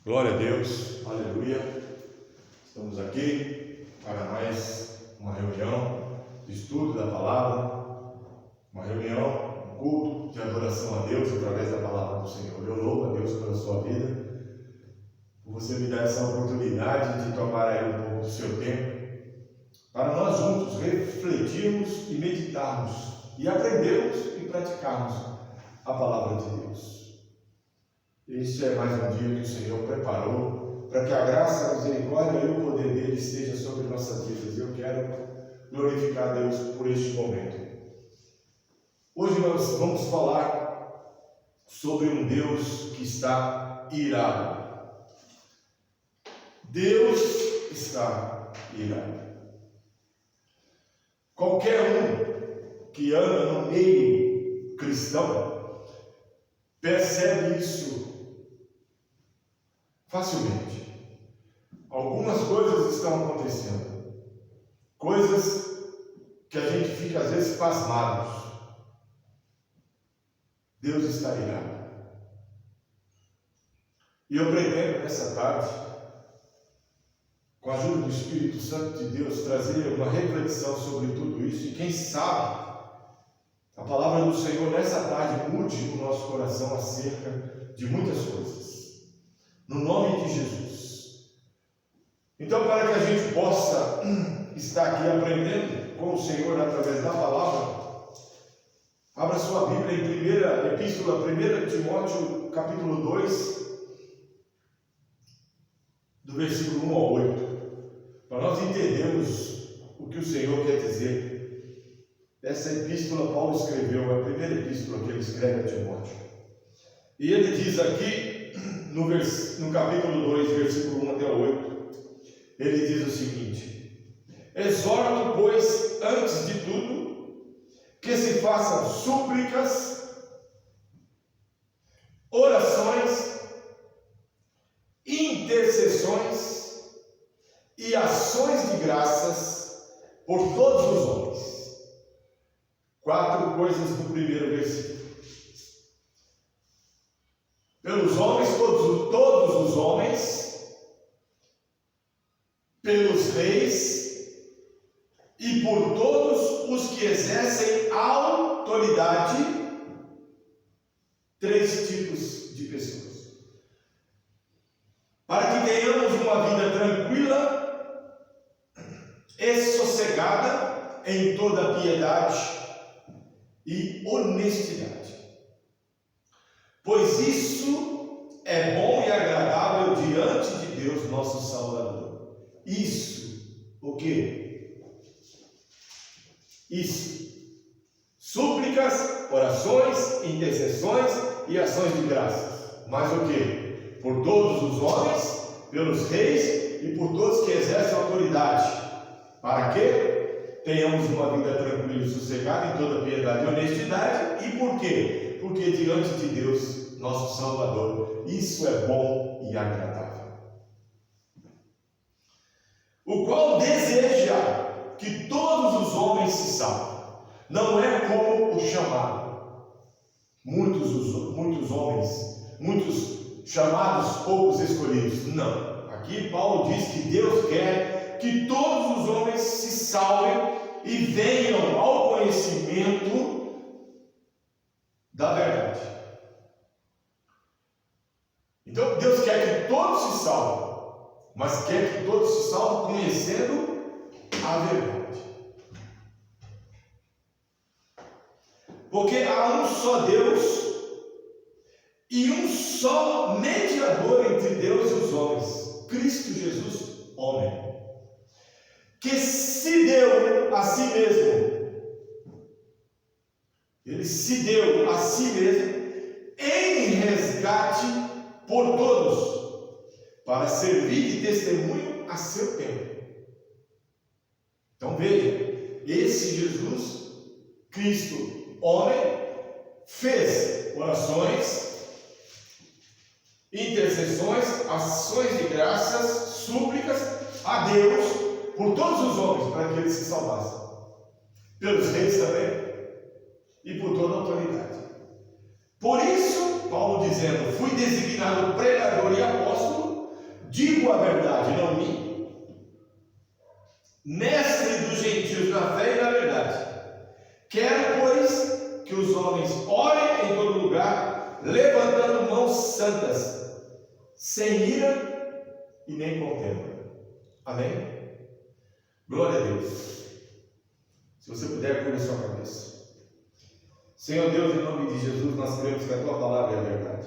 Glória a Deus, aleluia. Estamos aqui para mais uma reunião de estudo da palavra, uma reunião, um culto de adoração a Deus através da palavra do Senhor. Eu louvo a Deus pela sua vida, por você me dar essa oportunidade de tomar aí um pouco do seu tempo, para nós juntos refletirmos e meditarmos e aprendermos e praticarmos a palavra de Deus. Este é mais um dia que o Senhor preparou para que a graça, a misericórdia e o poder dele esteja sobre nossas vidas. Eu quero glorificar a Deus por este momento. Hoje nós vamos falar sobre um Deus que está irado. Deus está irado. Qualquer um que anda no meio cristão percebe isso facilmente. Algumas coisas estão acontecendo, coisas que a gente fica às vezes pasmados. Deus está irado. E eu pretendo nessa tarde, com a ajuda do Espírito Santo de Deus, trazer uma reflexão sobre tudo isso. E quem sabe a palavra do Senhor nessa tarde mude o nosso coração acerca de muitas coisas. No nome de Jesus. Então, para que a gente possa estar aqui aprendendo com o Senhor através da palavra, abra sua Bíblia em primeira epístola, 1 Timóteo, capítulo 2, do versículo 1 ao 8, para nós entendermos o que o Senhor quer dizer. Essa epístola Paulo escreveu, é a primeira epístola que ele escreve a Timóteo. E ele diz aqui, no capítulo 2, versículo 1 até 8, ele diz o seguinte: exorto, pois, antes de tudo, que se façam súplicas, orações, intercessões e ações de graças por todos os homens. 4 coisas do primeiro versículo. Pelos homens, todos os homens, pelos reis e por todos os que exercem autoridade. 3 tipos de pessoas. Para que tenhamos uma vida tranquila e sossegada em toda piedade e honestidade. Pois isso é bom e agradável diante de Deus, nosso Salvador. Isso, o quê? Isso. Súplicas, orações, intercessões e ações de graças. Mas o quê? Por todos os homens, pelos reis e por todos que exercem autoridade. Para que tenhamos uma vida tranquila e sossegada em toda piedade e honestidade. E por quê? Porque diante de Deus, nosso Salvador, isso é bom e agradável. O qual deseja que todos os homens se salvem. Não é como o chamado. Muitos homens, muitos chamados, poucos escolhidos. Não. Aqui Paulo diz que Deus quer que todos os homens se salvem e venham ao conhecimento da verdade. Então Deus quer que todos se salvem, mas quer que todos se salvem conhecendo a verdade. Porque há um só Deus e um só mediador entre Deus e os homens, Cristo Jesus, homem, que se deu a si mesmo. Ele se deu a si mesmo em resgate por todos, para servir de testemunho a seu tempo. Então veja, esse Jesus, Cristo, homem, fez orações, intercessões, ações de graças, súplicas a Deus por todos os homens, para que eles se salvassem. Pelos reis também. E por toda a autoridade. Por isso, Paulo dizendo: fui designado pregador e apóstolo digo a verdade, não minto. Mestre dos gentios na fé e na verdade. Quero, pois, que os homens orem em todo lugar, levantando mãos santas, sem ira e nem contenda. Amém? Glória a Deus. Se você puder, curva sua cabeça. Senhor Deus, em nome de Jesus, nós cremos que a Tua palavra é a verdade.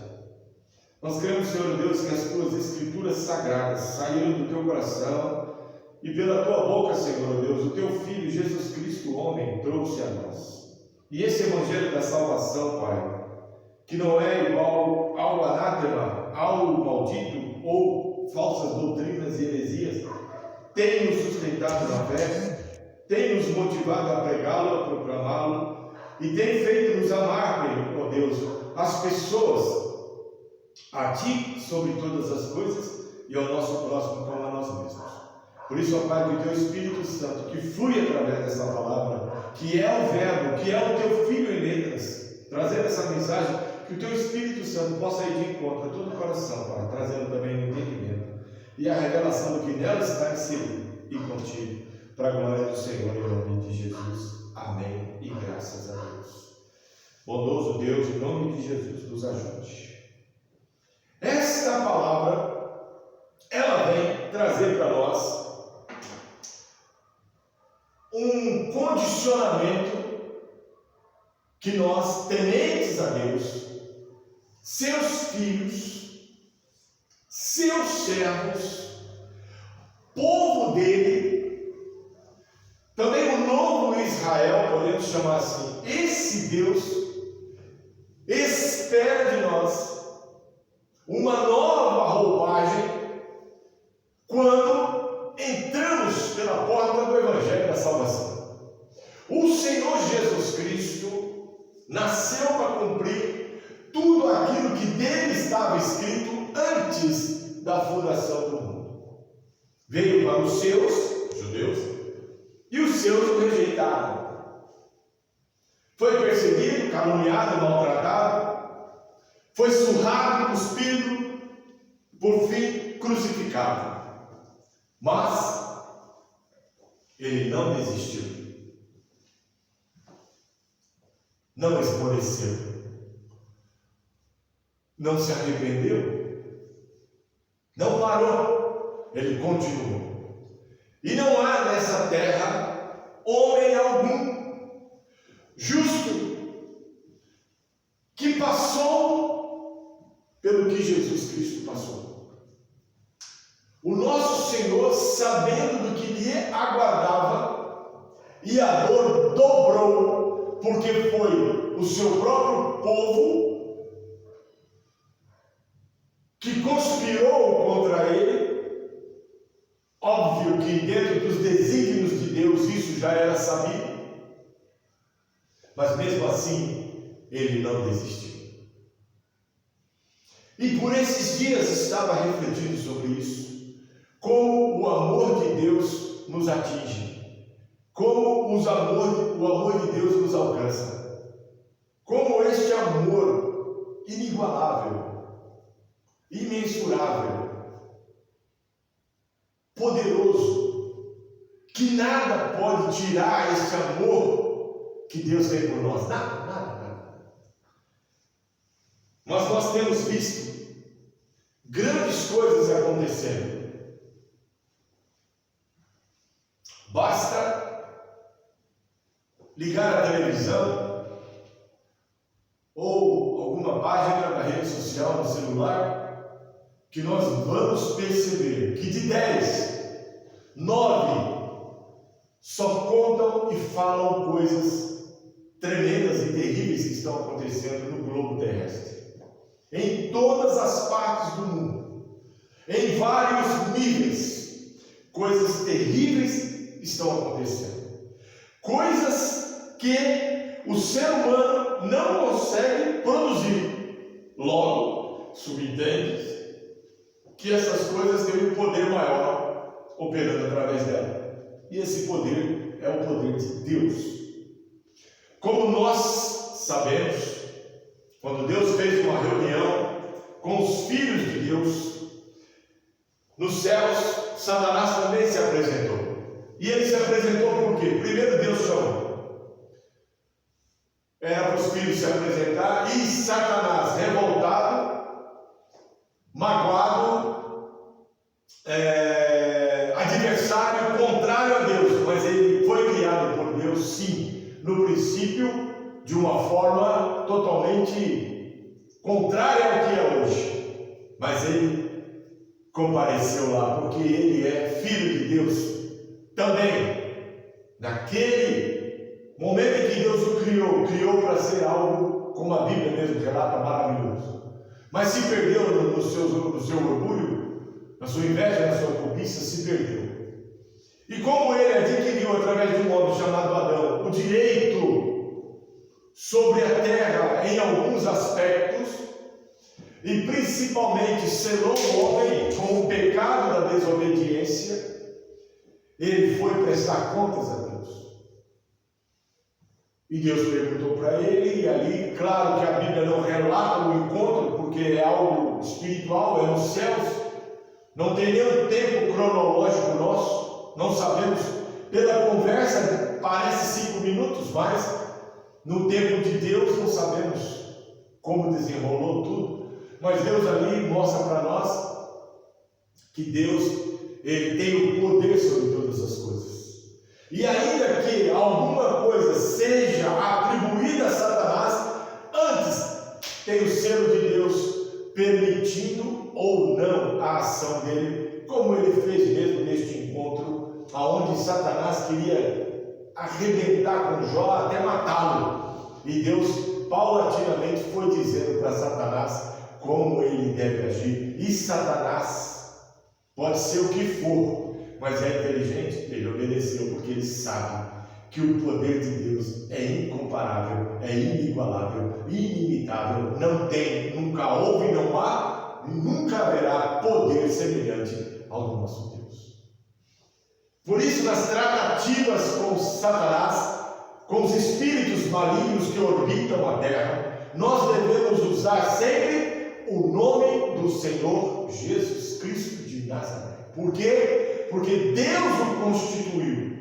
Nós cremos, Senhor Deus, que as Tuas escrituras sagradas saíram do Teu coração e pela Tua boca, Senhor Deus, o Teu Filho Jesus Cristo, homem, trouxe a nós. E esse Evangelho da salvação, Pai, que não é igual ao anátema, ao maldito ou falsas doutrinas e heresias, tem nos sustentado na fé, tem nos motivado a pregá-lo, a proclamá-lo, e tem feito nos amar, ó Deus, as pessoas, a Ti sobre todas as coisas e ao nosso próximo como a nós mesmos. Por isso, ó Pai, que o Teu Espírito Santo, que flui através dessa palavra, que é o Verbo, que é o Teu Filho em letras, trazendo essa mensagem, que o Teu Espírito Santo possa ir de encontro a todo o coração, Pai, trazendo também o entendimento e a revelação do que nela está inserido e contigo, para a glória do Senhor, em nome de Jesus. Amém e graças a Deus. Bondoso Deus, em nome de Jesus, nos ajude. Esta palavra, ela vem trazer para nós um condicionamento que nós, tementes a Deus, seus filhos, seus servos, povo dele, também o novo Israel, podemos chamar assim, esse Deus espera de nós uma nova roupagem quando entramos pela porta do Evangelho da Salvação. O Senhor Jesus Cristo nasceu para cumprir tudo aquilo que dele estava escrito antes da fundação do mundo. Veio para os seus, judeus, e os seus o rejeitaram. Foi perseguido, caluniado, maltratado, foi surrado, cuspido, por fim crucificado. Mas ele não desistiu, não esmoreceu, não se arrependeu, não parou, ele continuou. E não há nessa terra homem algum justo que passou pelo que Jesus Cristo passou. O nosso Senhor, sabendo do que lhe aguardava, e a dor dobrou, porque foi o seu próprio povo que conspirou contra ele. Óbvio que dentro dos desígnios de Deus isso já era sabido, mas mesmo assim ele não desistiu. E por esses dias estava refletindo sobre isso, como o amor de Deus nos atinge, como o amor de Deus nos alcança, como este amor inigualável, imensurável, poderoso, que nada pode tirar este amor que Deus tem por nós. Nada. Mas nós temos visto grandes coisas acontecendo. Basta ligar a televisão ou alguma página da rede social no celular, que nós vamos perceber que de 10, 9 só contam e falam coisas tremendas e terríveis que estão acontecendo no globo terrestre, em todas as partes do mundo, em vários níveis. Coisas terríveis estão acontecendo, coisas que o ser humano não consegue produzir. Logo, subentende que essas coisas têm um poder maior operando através dela. E esse poder é o poder de Deus. Como nós sabemos, quando Deus fez uma reunião com os filhos de Deus, Nos céus, Satanás também se apresentou. E ele se apresentou por quê? Primeiro Deus chamou. Era para os filhos se apresentar, e Satanás, revoltado, magoado, adversário, contrário a Deus, mas ele foi criado por Deus, sim, no princípio, de uma forma totalmente contrária ao que é hoje. Mas ele compareceu lá, porque ele é filho de Deus também. Naquele momento em que Deus o criou para ser algo, como a Bíblia mesmo relata, maravilhoso. Mas se perdeu no seu orgulho, na sua inveja, na sua cobiça, se perdeu. E como ele adquiriu, através de um homem chamado Adão, o direito sobre a terra em alguns aspectos, e principalmente selou o homem com o pecado da desobediência, ele foi prestar contas a Deus. E Deus perguntou para ele, e ali, claro que a Bíblia não relata o encontro, porque é algo espiritual, é nos céus, não tem nenhum tempo cronológico nosso, não sabemos, pela conversa parece 5 minutos, mas no tempo de Deus não sabemos como desenrolou tudo, mas Deus ali mostra para nós que Deus, ele tem o poder sobre todas as coisas. E ainda que alguma coisa seja atribuída a Satanás, antes tem o selo de Deus permitindo ou não a ação dele, como ele fez mesmo neste encontro, aonde Satanás queria arrebentar com Jó até matá-lo. E Deus paulatinamente foi dizendo para Satanás como ele deve agir. E Satanás pode ser o que for, mas é inteligente, ele obedeceu, porque ele sabe que o poder de Deus é incomparável, é inigualável, inimitável. Não tem, nunca houve, não há, nunca haverá poder semelhante ao do nosso Deus. Por isso, nas tratativas com Satanás, com os espíritos malignos que orbitam a terra, nós devemos usar sempre o nome do Senhor Jesus Cristo de Nazaré. Por quê? Porque Deus o constituiu,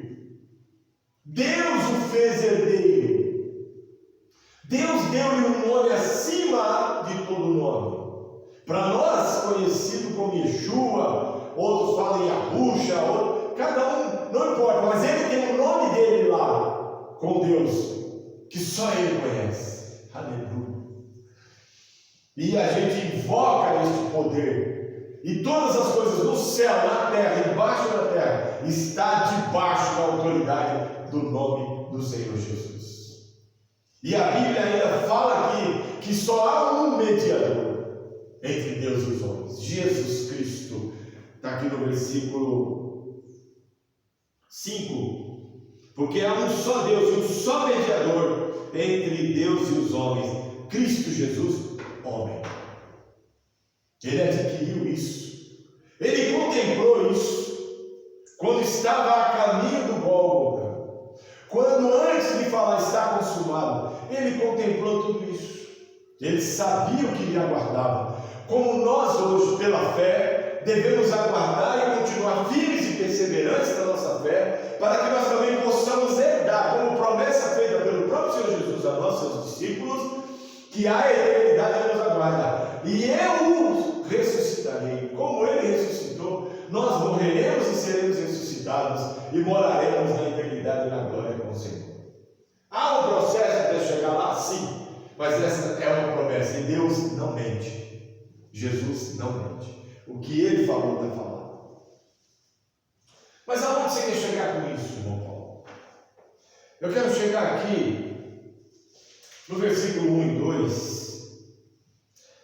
Deus o fez herdeiro, Deus deu-lhe um nome acima de todo nome. Para nós, conhecido como Yeshua, outros falam Yahusha, cada um, não importa, mas ele tem o nome dele lá com Deus, que só ele conhece. Aleluia. E a gente invoca este poder, e todas as coisas no céu, na terra, embaixo da terra, está debaixo da autoridade do nome do Senhor Jesus. E a Bíblia ainda fala aqui que só há um mediador entre Deus e os homens, Jesus Cristo. Está aqui no versículo 5. Porque há um só Deus e um só mediador entre Deus e os homens, Cristo Jesus, homem. Ele adquiriu isso, ele contemplou isso, quando estava a caminho do Gólgota, quando antes de falar está consumado, ele contemplou tudo isso, ele sabia o que lhe aguardava, como nós hoje, pela fé, devemos aguardar e continuar firmes e perseverantes na nossa fé, para que nós também possamos herdar, como promessa feita pelo próprio Senhor Jesus a nossos discípulos, que a eternidade nos aguarda, e eu os ressuscitarei, como ele ressuscitou, nós morreremos e seremos ressuscitados, e moraremos na eternidade e na glória com o Senhor. Há um processo até chegar lá, sim, mas essa é uma promessa, e Deus não mente, Jesus não mente, o que ele falou está falado. Mas aonde você quer chegar com isso, irmão Paulo? Eu quero chegar aqui no versículo 1 e 2,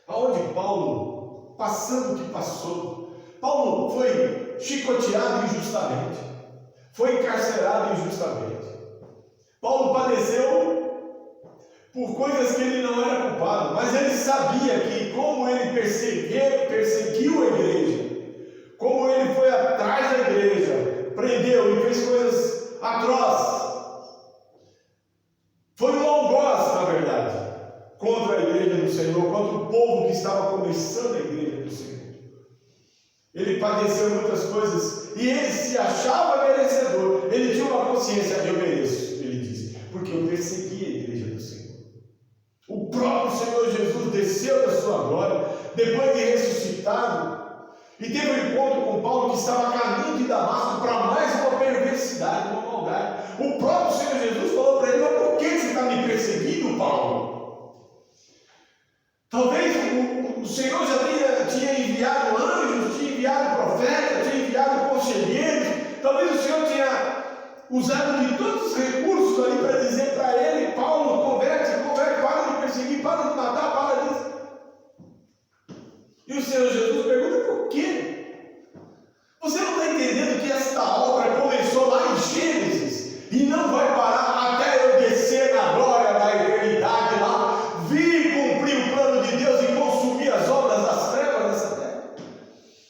aonde Paulo, passando o que passou, Paulo foi chicoteado injustamente, foi encarcerado injustamente. Paulo padeceu por coisas que ele não era culpado, mas ele sabia que como ele perseguiu a igreja, como ele foi atrás da igreja, prendeu e fez coisas atrozes, foi um algoz, na verdade, contra a igreja do Senhor, contra o povo que estava começando a igreja do Senhor. Ele ele padeceu muitas coisas e ele se achava merecedor. Ele tinha uma consciência: eu mereço, ele disse, porque eu persegui a igreja do Senhor. O próprio Senhor Jesus desceu da sua glória, depois de ressuscitado, e teve um encontro com Paulo, que estava a caminho de Damasco para mais uma perversidade, uma maldade. O próprio Senhor Jesus falou para ele: mas por que você está me perseguindo, Paulo? Talvez o Senhor já tinha enviado anjos, tinha enviado profetas, tinha enviado conselheiros. Talvez o Senhor tinha usado de todos os recursos ali para dizer para ele: Paulo, converte, para de perseguir, para de matar, para disso. E o Senhor Jesus pergunta: por quê? Você não está entendendo que esta obra começou lá em Gênesis e não vai parar até eu descer na glória da eternidade lá, vir cumprir o plano de Deus e consumir as obras das trevas dessa terra?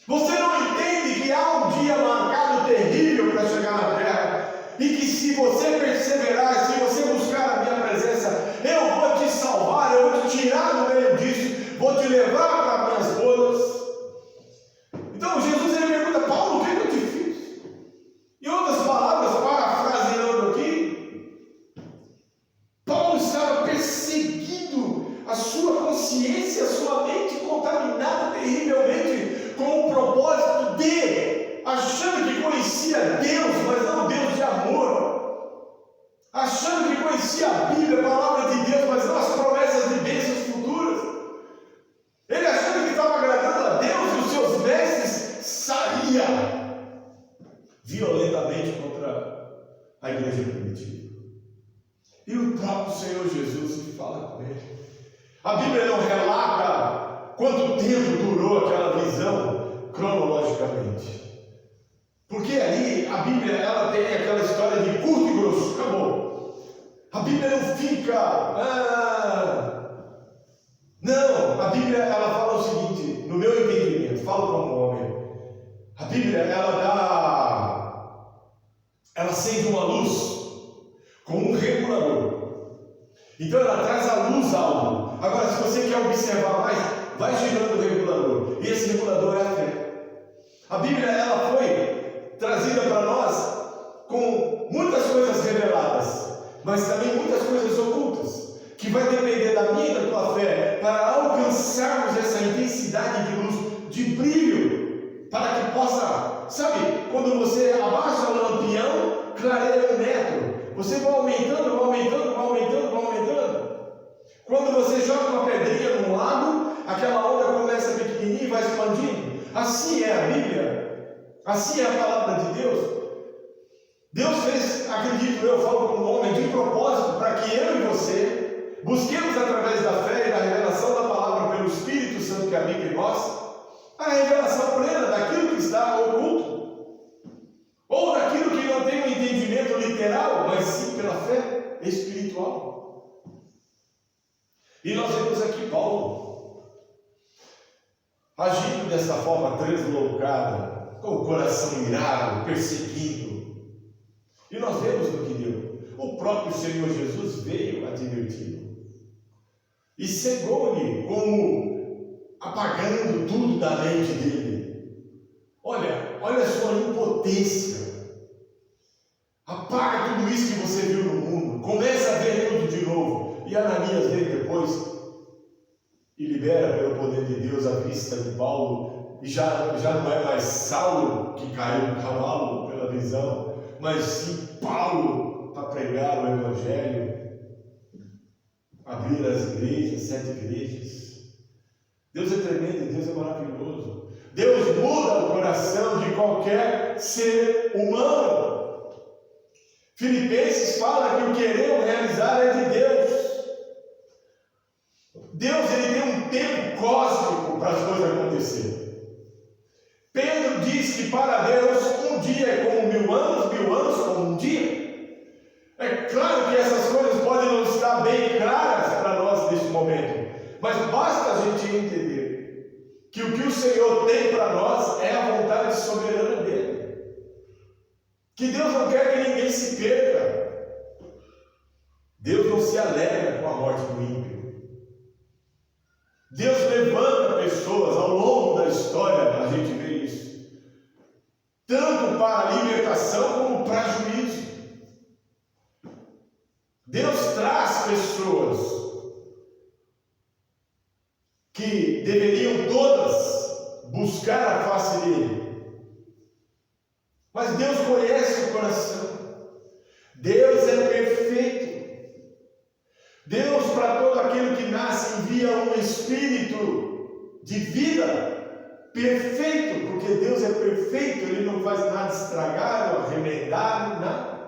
Você não entende que há um dia marcado terrível para chegar na terra, e que se você perseverar, se você buscar a minha presença, eu vou te salvar, eu vou te tirar do meio disso, vou te levar para minhas bodas. Então Jesus, ele pergunta: Paulo, o que eu te fiz? Em outras palavras, parafraseando aqui, Paulo estava perseguido, a sua consciência, a sua mente contaminada terrivelmente com o propósito de, achando que conhecia Deus, mas não Deus de amor, achando que conhecia a Bíblia, a palavra de Deus, mas não as promessas de bênçãos futuras. Ele achando que estava agradando a Deus, e os seus mestres saía violentamente contra a igreja primitiva. E o próprio Senhor Jesus fala com ele. A Bíblia não relata quanto tempo durou aquela visão cronologicamente, porque ali a Bíblia, ela tem aquela história de curto e grosso, acabou. A Bíblia não fica não, a Bíblia, ela fala o seguinte, no meu entendimento, falo como homem, a Bíblia, ela acende uma luz com um regulador. Então ela traz à luz algo. Agora, se você quer observar mais, vai girando o regulador, e esse regulador é a fé. A Bíblia, ela foi trazida para nós com muitas coisas reveladas, mas também muitas coisas ocultas, que vai depender da minha e da tua fé para alcançarmos essa intensidade de luz, de brilho, para que possa, sabe, quando você abaixa o lampião, clareia 1 metro, você vai aumentando, vai aumentando, vai aumentando, vai aumentando. Quando você joga uma pedrinha num lago, aquela onda começa pequenininha e vai expandindo. Assim é a Bíblia, assim é a palavra de Deus. Deus fez, acredito eu, falo como homem, de propósito, para que eu e você busquemos através da fé e da revelação da palavra pelo Espírito Santo que habita em nós, a revelação plena daquilo que está oculto, ou daquilo que não tem um entendimento literal, mas sim pela fé espiritual. E nós vemos aqui Paulo agindo dessa forma translocada, com o coração irado, perseguindo. E nós vemos no que deu. O próprio Senhor Jesus veio advertido e cegou-lhe, como apagando tudo da mente dele. Olha a sua impotência. Apaga tudo isso que você viu no mundo. Começa a ver tudo de novo. E Ananias vem depois e libera pelo poder de Deus a vista de Paulo. E já não é mais Saulo que caiu do cavalo pela visão, mas sim Paulo para pregar o Evangelho, abrir as igrejas, 7 igrejas. Deus é tremendo, Deus é maravilhoso. Deus muda o coração de qualquer ser humano. Filipenses fala que o querer realizar é de Deus. Deus, ele tem um tempo cósmico para as coisas acontecerem. Pedro diz que para Deus um dia é como 1000 anos como um dia. É claro que essas coisas podem não estar bem claras para nós neste momento, mas basta a gente entender que o que o Senhor tem para nós é a vontade soberana dele. Que Deus não quer que ninguém se perca. Deus não se alegra com a morte do ímpio. Deus levanta pessoas ao longo da história, a gente vê isso. pessoas que deveriam todas buscar a face dele. Mas Deus conhece o coração. Deus é perfeito. Deus, para todo aquele que nasce, envia um espírito de vida perfeito, porque Deus é perfeito, Ele não faz nada estragar ou arremedar, nada.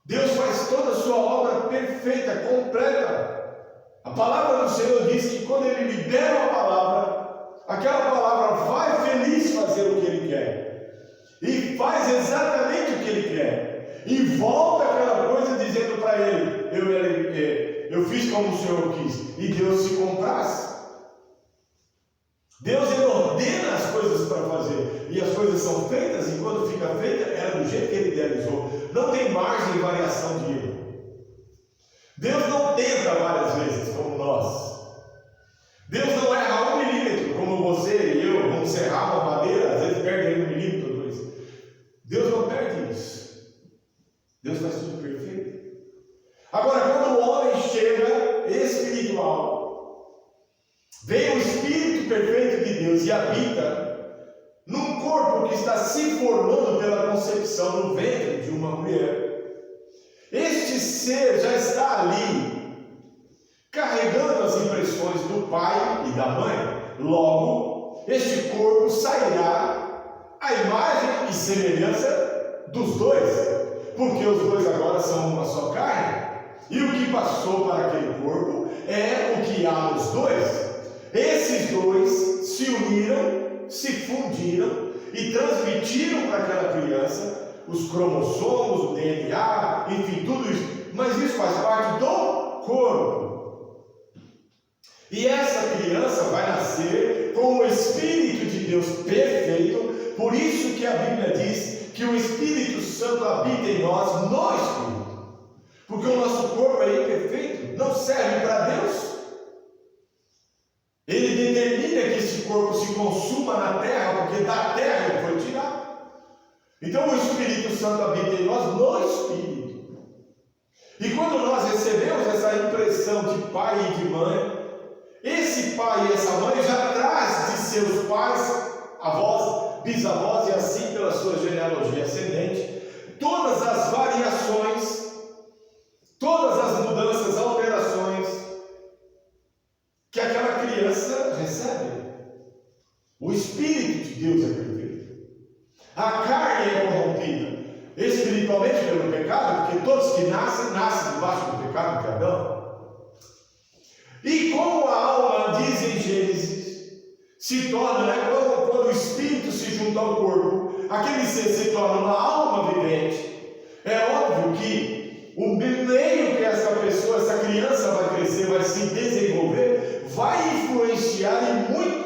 Deus faz toda a sua obra perfeita, completa. A palavra do Senhor diz que quando Ele libera uma palavra, aquela palavra vai feliz fazer o que Ele quer. E faz exatamente o que Ele quer. E volta aquela coisa dizendo para Ele, eu fiz como o Senhor quis. E Deus se compraz. Deus, Ele ordena as coisas para fazer. E as coisas são feitas, e quando fica feita, é do jeito que Ele idealizou. Não tem margem de variação de erro. Deus não tenta várias vezes, como nós. Deus não erra 1 milímetro, como você e eu, vamos serrar uma madeira, às vezes perde 1 milímetro ou 2. Deus não perde isso. Deus faz tudo perfeito. Agora, quando o homem chega espiritual, vem o Espírito perfeito de Deus e habita num corpo que está se formando pela concepção no ventre de uma mulher. Este ser já está ali, carregando as impressões do pai e da mãe. Logo, este corpo sairá à imagem e semelhança dos dois, porque os dois agora são uma só carne. E o que passou para aquele corpo é o que há nos dois. Esses dois se uniram, se fundiram e transmitiram para aquela criança os cromossomos, o DNA, enfim, tudo isso. Mas isso faz parte do corpo. E essa criança vai nascer com o Espírito de Deus perfeito. Por isso que a Bíblia diz que o Espírito Santo habita em nós, no Espírito. Porque o nosso corpo é imperfeito, não serve para Deus. Ele determina que esse corpo se consuma na terra, porque da terra ele foi tirado. Então o Espírito Santo habita em nós no Espírito. E quando nós recebemos essa impressão de pai e de mãe, esse pai e essa mãe já traz de seus pais, avós, bisavós e assim pela sua genealogia ascendente, todas as variações, todas as mudanças, alterações que aquela criança recebe. O Espírito de Deus é perfeito. A carne é corrompida espiritualmente pelo pecado, porque todos que nascem debaixo do pecado de Adão. E como a alma, diz em Gênesis, se torna, quando o espírito se junta ao corpo, aquele ser se torna uma alma vivente. É óbvio que o meio que essa pessoa, essa criança vai crescer, vai se desenvolver, vai influenciar e muito,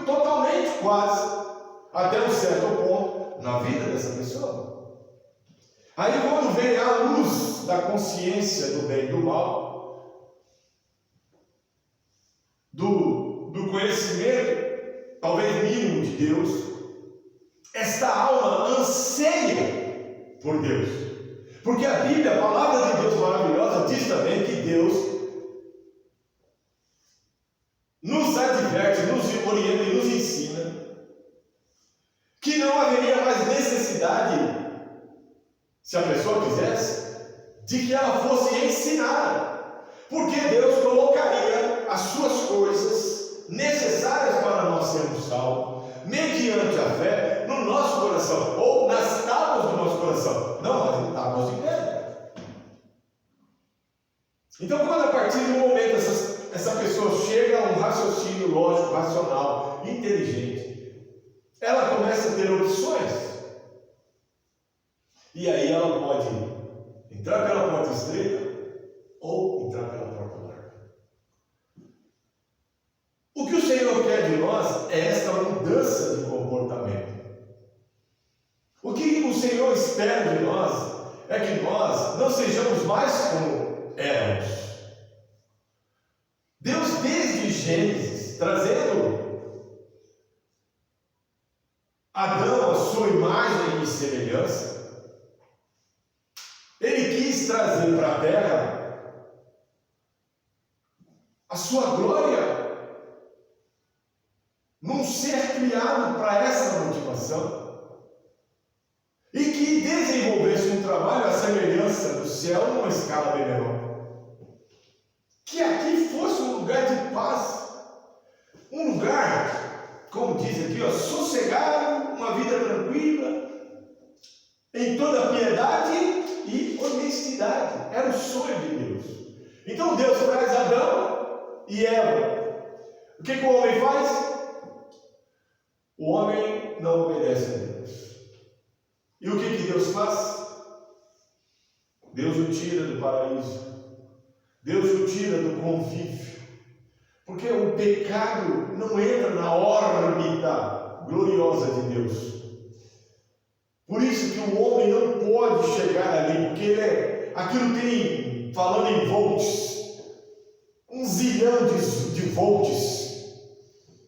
totalmente quase, até um certo ponto na vida dessa pessoa. Aí quando vem a luz da consciência do bem e do mal, do conhecimento, talvez mínimo de Deus, esta alma anseia por Deus. Porque a Bíblia, a palavra de Deus maravilhosa, diz também que Deus nos adverte, nos orienta e nos ensina que não haveria mais necessidade, se a pessoa quisesse, de que ela fosse ensinada, porque Deus colocaria as suas coisas necessárias para nós sermos salvos, mediante a fé, no nosso coração, ou nas tábuas do nosso coração, não, mas em tábuas de pedra. Então, quando a partir do momento essa pessoa chega a um raciocínio lógico, racional, inteligente, ela começa a ter opções. E aí ela pode entrar pela porta estreita ou entrar pela porta larga. O que o Senhor quer de nós é esta mudança de comportamento. O que o Senhor espera de nós é que nós não sejamos mais como éramos. Deus, desde Gênesis, trazendo Adão a sua imagem e semelhança, Ele quis trazer trazer para a terra a sua glória, num ser criado para essa motivação, e que desenvolvesse um trabalho à semelhança do céu numa escala bem menor. Que aqui fosse um lugar de paz, um lugar, como diz aqui, sossegado, uma vida tranquila, em toda piedade e honestidade. Era o sonho de Deus. Então Deus traz Adão e Eva. O que o homem faz? O homem não obedece a Deus. E o que Deus faz? Deus o tira do paraíso. Deus o tira do convívio. Porque o pecado não entra na órbita gloriosa de Deus. Por isso que o homem não pode chegar ali, porque aquilo tem, falando em volts, 1 zilhão de volts,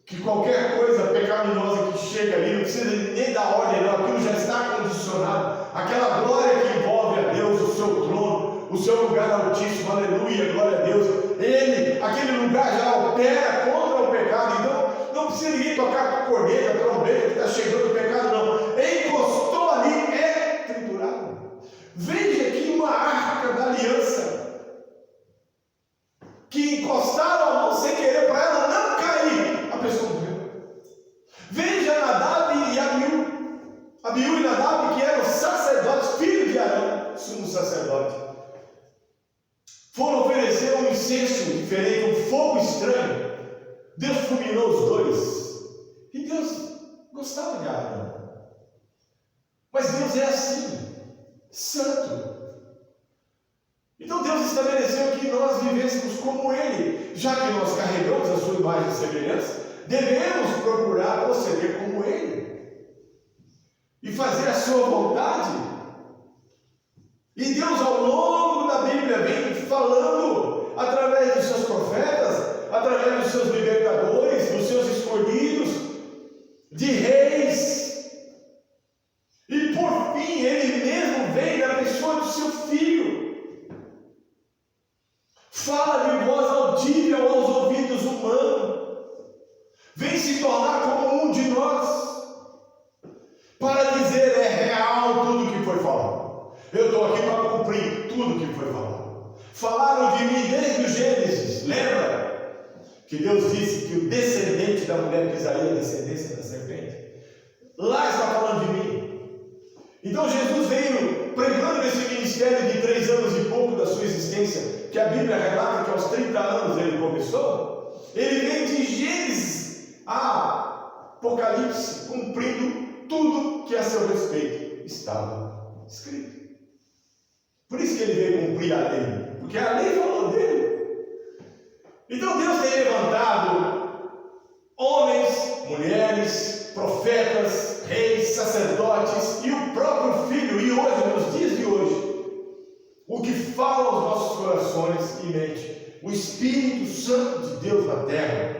que qualquer coisa pecaminosa que chega ali, não precisa nem dar ordem, não, aquilo já está condicionado. Aquela glória que envolve a Deus, o seu trono, o seu lugar altíssimo, aleluia, glória a Deus, aquele lugar já opera contra o pecado. Então não precisa ninguém tocar corneta, trombeta, que está chegando o pecado, não. Encostou ali, é triturado. Veja aqui uma arca da aliança, que encostaram a mão sem querer para ela não cair, a pessoa morreu. Veja Nadab e Abiú e Nadab, que eram sacerdotes, filhos de Arão, sumo sacerdote, foram oferecer um incenso diferente, um fogo estranho. Deus fulminou os dois. E Deus gostava de Arão. Mas Deus é assim, santo. Então Deus estabeleceu que nós vivêssemos como Ele. Já que nós carregamos a sua imagem e semelhança, devemos procurar proceder como Ele e fazer a sua vontade. E Deus, ao longo da Bíblia, vem falando através dos seus profetas, através dos seus libertadores, dos seus escolhidos, de reis. E por fim, Ele mesmo vem na pessoa do seu Filho. Fala de voz audível aos ouvidos humanos. Vem se tornar como um de nós, para dizer: é real tudo que foi falado. Eu estou aqui para cumprir tudo que foi falado. Falaram de mim desde o Gênesis. Lembra que Deus disse que o descendente da mulher pisaria a descendência da serpente? Lá está falando de mim. Então Jesus veio pregando nesse ministério de 3 anos e pouco da sua existência, que a Bíblia relata que aos 30 anos ele começou. Ele veio de Gênesis a Apocalipse, cumprindo tudo que a seu respeito estava escrito. Por isso que ele veio cumprir a lei, porque a lei falou dele. Então Deus tem levantado homens, mulheres, profetas, reis, sacerdotes e o próprio Filho. E hoje, nos dias de hoje, o que fala aos nossos corações e mente, o Espírito Santo de Deus na terra,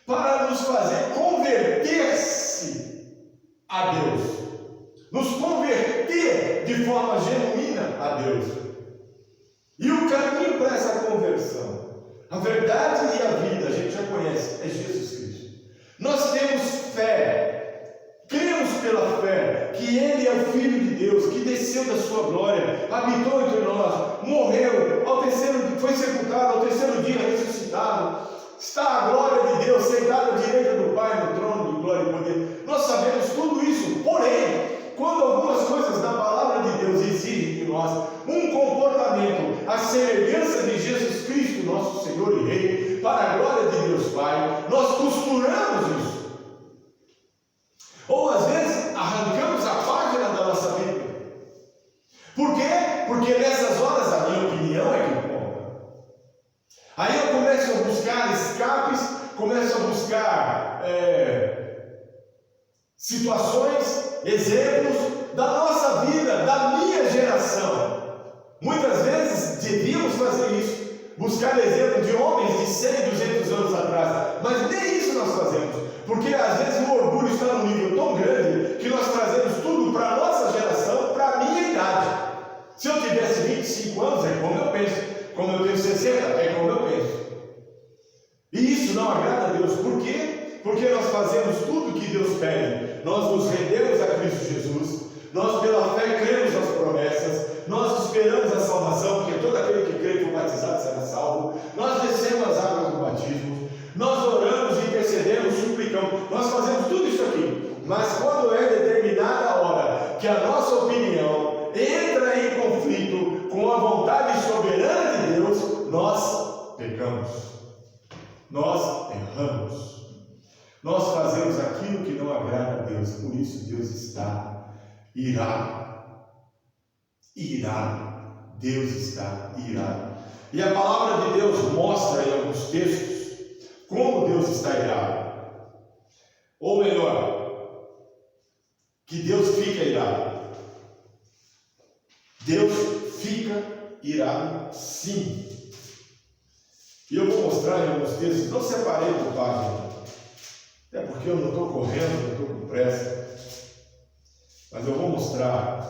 para nos fazer converter-se a Deus, nos converter de forma genuína a Deus. E o caminho para essa conversão, a verdade e a vida, a gente já conhece, é Jesus Cristo. Nós temos fé, cremos pela fé que Ele é o Filho de Deus, que desceu da sua glória, habitou entre nós, morreu, foi sepultado, ao terceiro dia ressuscitado, está a glória de Deus sentada à direita do Pai no trono de glória e poder. Nós sabemos tudo isso, porém, quando algumas coisas da palavra de Deus exigem de nós um comportamento à semelhança de Jesus Cristo, nosso Senhor e Rei, para a glória de Deus Pai, nós costuramos isso. Ou às vezes arrancamos a página da nossa Bíblia. Por quê? Porque nessas horas a minha opinião é que conta. Aí eu começo a buscar escapes, começo a buscar situações, exemplos da nossa vida, da minha geração. Muitas vezes devíamos fazer isso, buscar exemplo de homens de 100, 200 anos atrás, mas nem isso nós fazemos, porque às vezes o orgulho está num nível tão grande que nós trazemos tudo para a nossa geração, para a minha idade. Se eu tivesse 25 Porque nós fazemos tudo o que Deus pede. Nós nos rendemos a Cristo Jesus. Nós pela fé cremos nas promessas. Nós esperamos a salvação, porque todo aquele que crê e for batizado será salvo. Nós descemos as águas do batismo. Nós oramos, intercedemos, suplicamos. Nós fazemos tudo isso aqui. Mas quando é determinada a hora que a nossa opinião entra em conflito com a vontade soberana de Deus, nós pecamos. Nós erramos. Nós fazemos aquilo que não agrada a Deus. Por isso Deus está irado. Irado. Deus está irado. E a palavra de Deus mostra em alguns textos como Deus está irado. Ou melhor, que Deus fica irado. Deus fica irado, sim. E eu vou mostrar em alguns textos. Não separei por página, até porque eu não estou correndo, não estou com pressa. Mas eu vou mostrar.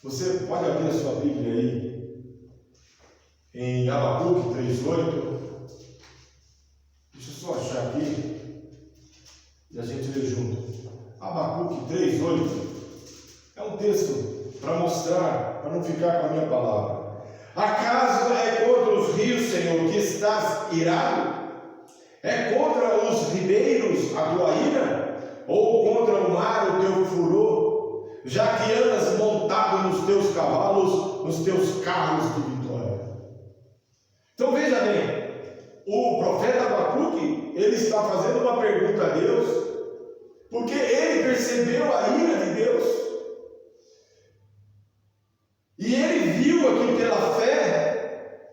Você pode abrir a sua Bíblia aí em Abacuque 3:8. Deixa eu só achar aqui e a gente lê junto. Abacuque 3:8 é um texto para mostrar, para não ficar com a minha palavra. Acaso é contra os rios, Senhor, que estás irado? É contra os ribeiros a tua ira? Ou contra o mar o teu furor? Já que andas montado nos teus cavalos, nos teus carros de vitória. Então veja bem, o profeta Abacuque, ele está fazendo uma pergunta a Deus, porque ele percebeu a ira de Deus, e ele viu aqui pela fé,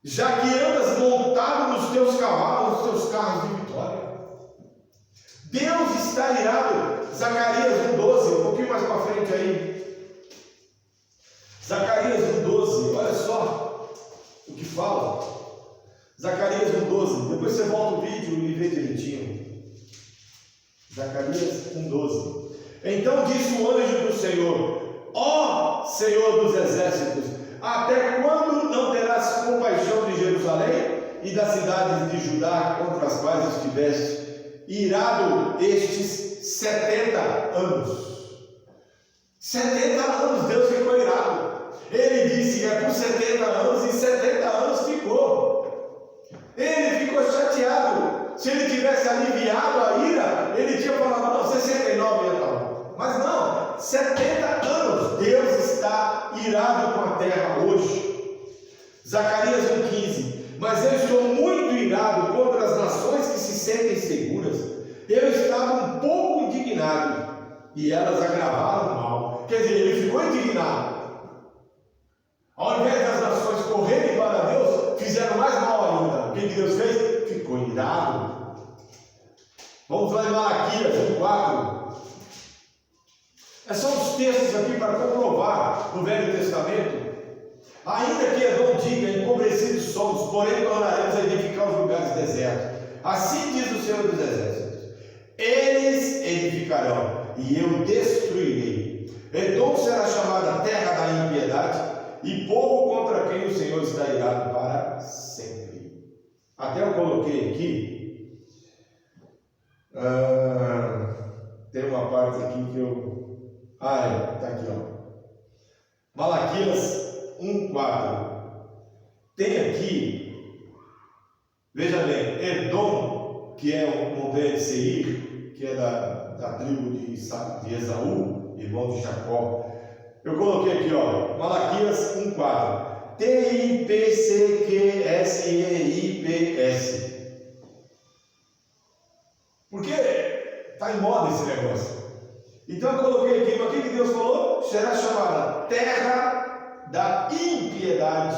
já que andas montado nos teus cavalos, nos teus carros de vitória. Deus está irado. Zacarias 1:12, um pouquinho mais para frente aí. Zacarias 1:12, olha só o que fala. Zacarias 1:12, depois você volta o vídeo e vê direitinho. Zacarias 1:12. Então disse o anjo do Senhor: ó Senhor dos exércitos, até quando não terás compaixão de Jerusalém e das cidades de Judá contra as quais estiveste irado estes 70 anos? 70 anos Deus ficou irado. Ele disse que é por 70 anos e 70 anos ficou. Ele ficou chateado. Se ele tivesse aliviado a ira, ele tinha falado, não, 69 e tal. Mas não, 70 anos Deus está irado com a terra hoje. Zacarias 1:15. Mas eu estou muito irado contra as nações que se sentem seguras. Eu estava um pouco indignado e elas agravaram o mal. Quer dizer, ele ficou indignado. Ao invés das nações correrem para Deus, fizeram mais mal ainda. O que Deus fez? Ficou irado. Vamos lá em Malaquias 1:4. São os textos aqui para comprovar no Velho Testamento. Ainda que Edom diga, empobrecidos somos, porém tornaremos a edificar os lugares desertos. Assim diz o Senhor dos Exércitos: eles edificarão e eu destruirei. Edom será chamada terra da impiedade e povo contra quem o Senhor está irado para sempre. Até eu coloquei aqui, tem uma parte aqui que eu... está aqui, ó. Malaquias 1:4. Tem aqui, veja bem, Edom, que é o montanha de Seir, que é da tribo de Esaú, irmão de Jacó. Eu coloquei aqui, ó, Malaquias 1:4. TIPCQSEIPS. Porque está em moda esse negócio. Então eu coloquei aqui, o que Deus falou? Será chamada terra da impiedade,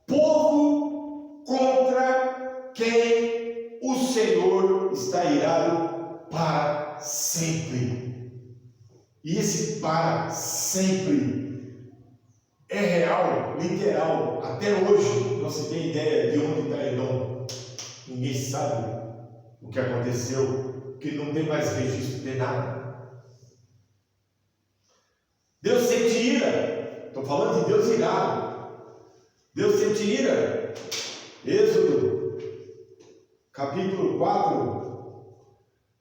povo contra quem o Senhor está irado para sempre. E esse para sempre é real, literal. Até hoje não se tem ideia de onde está Edom. Ninguém sabe o que aconteceu, que não tem mais registro de nada. Deus sente ira. Estou falando de Deus irado. Deus sente ira. Êxodo capítulo 4.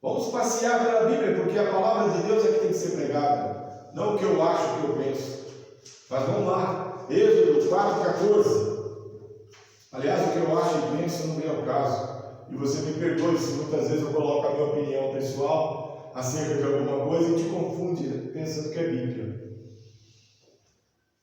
Vamos passear pela Bíblia, porque a palavra de Deus é que tem que ser pregada, não o que eu acho, o que eu penso. Mas vamos lá, Êxodo 4,14. Aliás, o que eu acho e penso não vem ao caso. E você me perdoe se muitas vezes eu coloco a minha opinião pessoal acerca de alguma coisa e te confunde pensando que é Bíblia.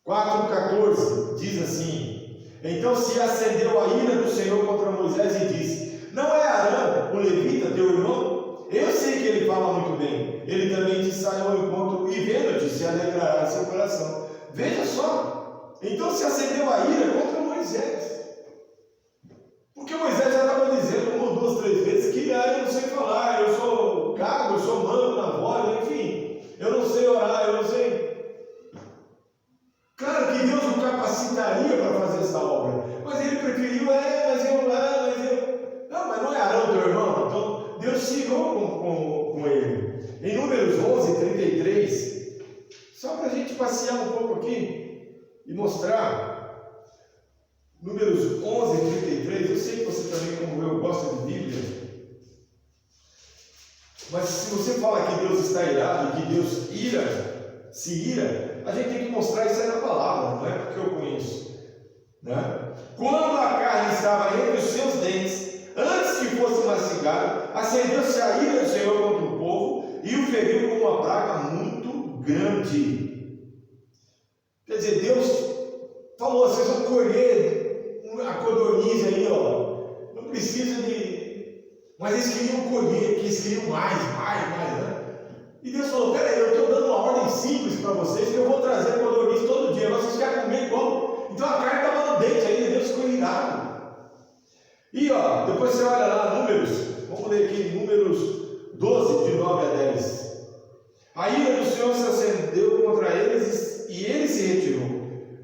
4,14 diz assim: então se acendeu a ira do Senhor contra Moisés e disse: não é Arão, o levita, teu irmão? Eu sei que ele fala muito bem. Ele também te saiu ao encontro e vendo-te se alegrará em seu coração. Veja só, então se acendeu a ira contra Moisés. Porque Moisés já estava dizendo uma, duas, três vezes que eu não sei falar, eu sou gago, eu sou manco na voz, enfim, eu não sei orar, eu não sei. Claro que Deus o capacitaria para fazer essa obra, mas ele preferiu, mas não é Arão teu irmão. Então Deus se irou com ele. Em Números 11:33, só para a gente passear um pouco aqui e mostrar. Números 11:33, eu sei que você também, como eu, gosta de Bíblia, mas se você fala que Deus está irado e que Deus se ira, a gente tem que mostrar isso aí na palavra, não é porque eu conheço, né? Quando a carne estava entre os seus dentes, antes que fosse mastigado, acendeu-se a ira do Senhor contra o povo e o feriu com uma praga muito grande. Quer dizer, Deus falou: vocês vão colher a codorniz aí, ó, não precisa de... Mas eles queriam colher, porque eles queriam mais, né? E Deus falou: peraí, eu estou dando uma ordem simples para vocês, que eu vou trazer codorniz todo dia, mas vocês querem comer igual? Então a carne estava no dente ainda, Deus ficou irado. E ó, depois você olha lá, Números, vamos ler aqui, Números 12, de 9 a 10. A ira do Senhor se acendeu contra eles e ele se retirou.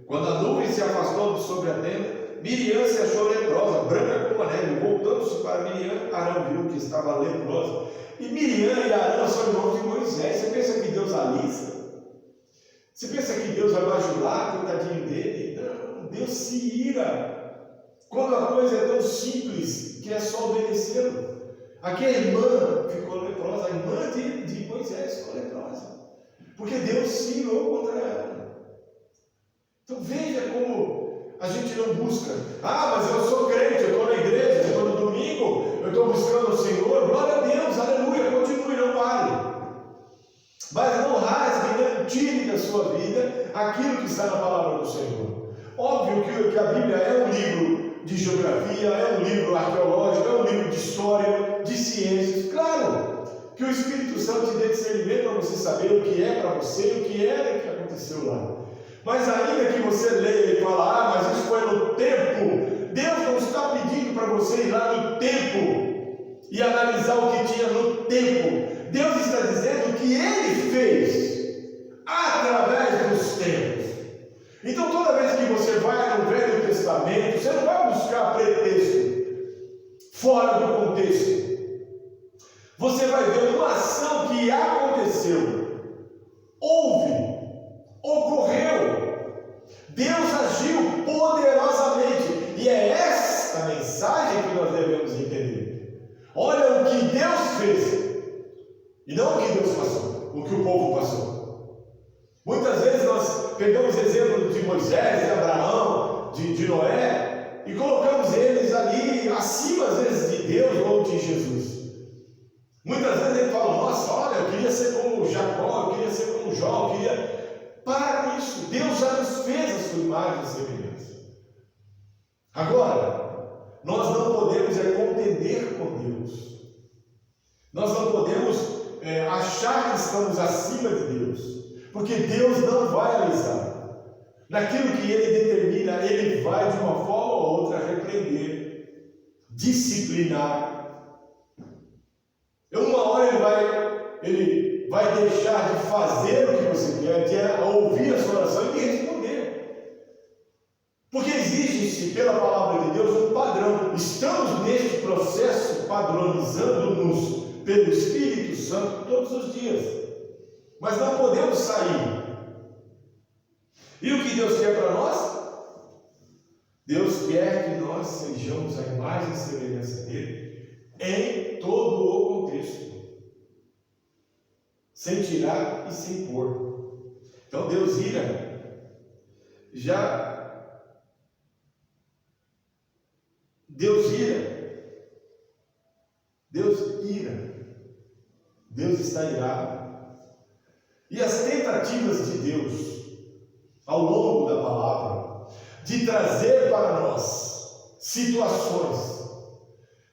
Quando a nuvem se afastou sobre a tenda, Miriam se achou leprosa, branca como a neve. Voltando-se para Miriam, Arão viu que estava leprosa. E Miriam e Arão são irmãos de Moisés. Você pensa que Deus alisa? Você pensa que Deus vai bajular, coitadinho dele? Não, Deus se ira quando a coisa é tão simples que é só obedecê-lo. Aqui a irmã ficou leprosa, a irmã de Moisés ficou leprosa, porque Deus se irou contra ela. Então veja como a gente não busca. Mas eu sou crente, eu estou na igreja, eu estou no domingo, eu estou buscando o Senhor. Glória a Deus, aleluia, continue, não pare. Mas não rasgue, não tire da sua vida aquilo que está na palavra do Senhor. Óbvio que a Bíblia é um livro de geografia, é um livro arqueológico, é um livro de história, de ciências. Claro que o Espírito Santo te dê discernimento para você saber o que é para você e o que era que aconteceu lá. Mas ainda que você leia e fala: mas isso foi no tempo, Deus não está pedindo para você ir lá no tempo e analisar o que tinha no tempo. Deus está dizendo que Ele fez através dos tempos. Então toda vez que você vai no Velho Testamento, você não vai buscar pretexto fora do contexto. Você vai ver uma ação que aconteceu, ocorreu. Deus agiu poderosamente, e é esta mensagem que nós devemos entender. Olha o que Deus fez, e não o que Deus passou, o que o povo passou. Muitas vezes nós pegamos exemplos de Moisés, de Abraão, de Noé, e colocamos eles ali acima às vezes de Deus ou de Jesus. Muitas vezes ele fala: nossa, olha, eu queria ser como Jacó, eu queria ser como Jó, eu queria... Para com isso, Deus já nos fez a sua imagem e semelhança. Agora, nós não podemos contender com Deus. Nós não podemos achar que estamos acima de Deus, porque Deus não vai alisar. Naquilo que Ele determina, Ele vai de uma forma ou outra repreender, disciplinar. Uma hora Ele vai deixar de fazer o que você quer, de ouvir a sua oração e de responder. Porque exige-se pela palavra de Deus um padrão. Estamos neste processo padronizando-nos pelo Espírito Santo todos os dias. Mas não podemos sair. E o que Deus quer para nós? Deus quer que nós sejamos a imagem e semelhança dele em todo o contexto, sem tirar e sem pôr. Então Deus ira, Deus está irado. E as tentativas de Deus, ao longo da palavra, de trazer para nós situações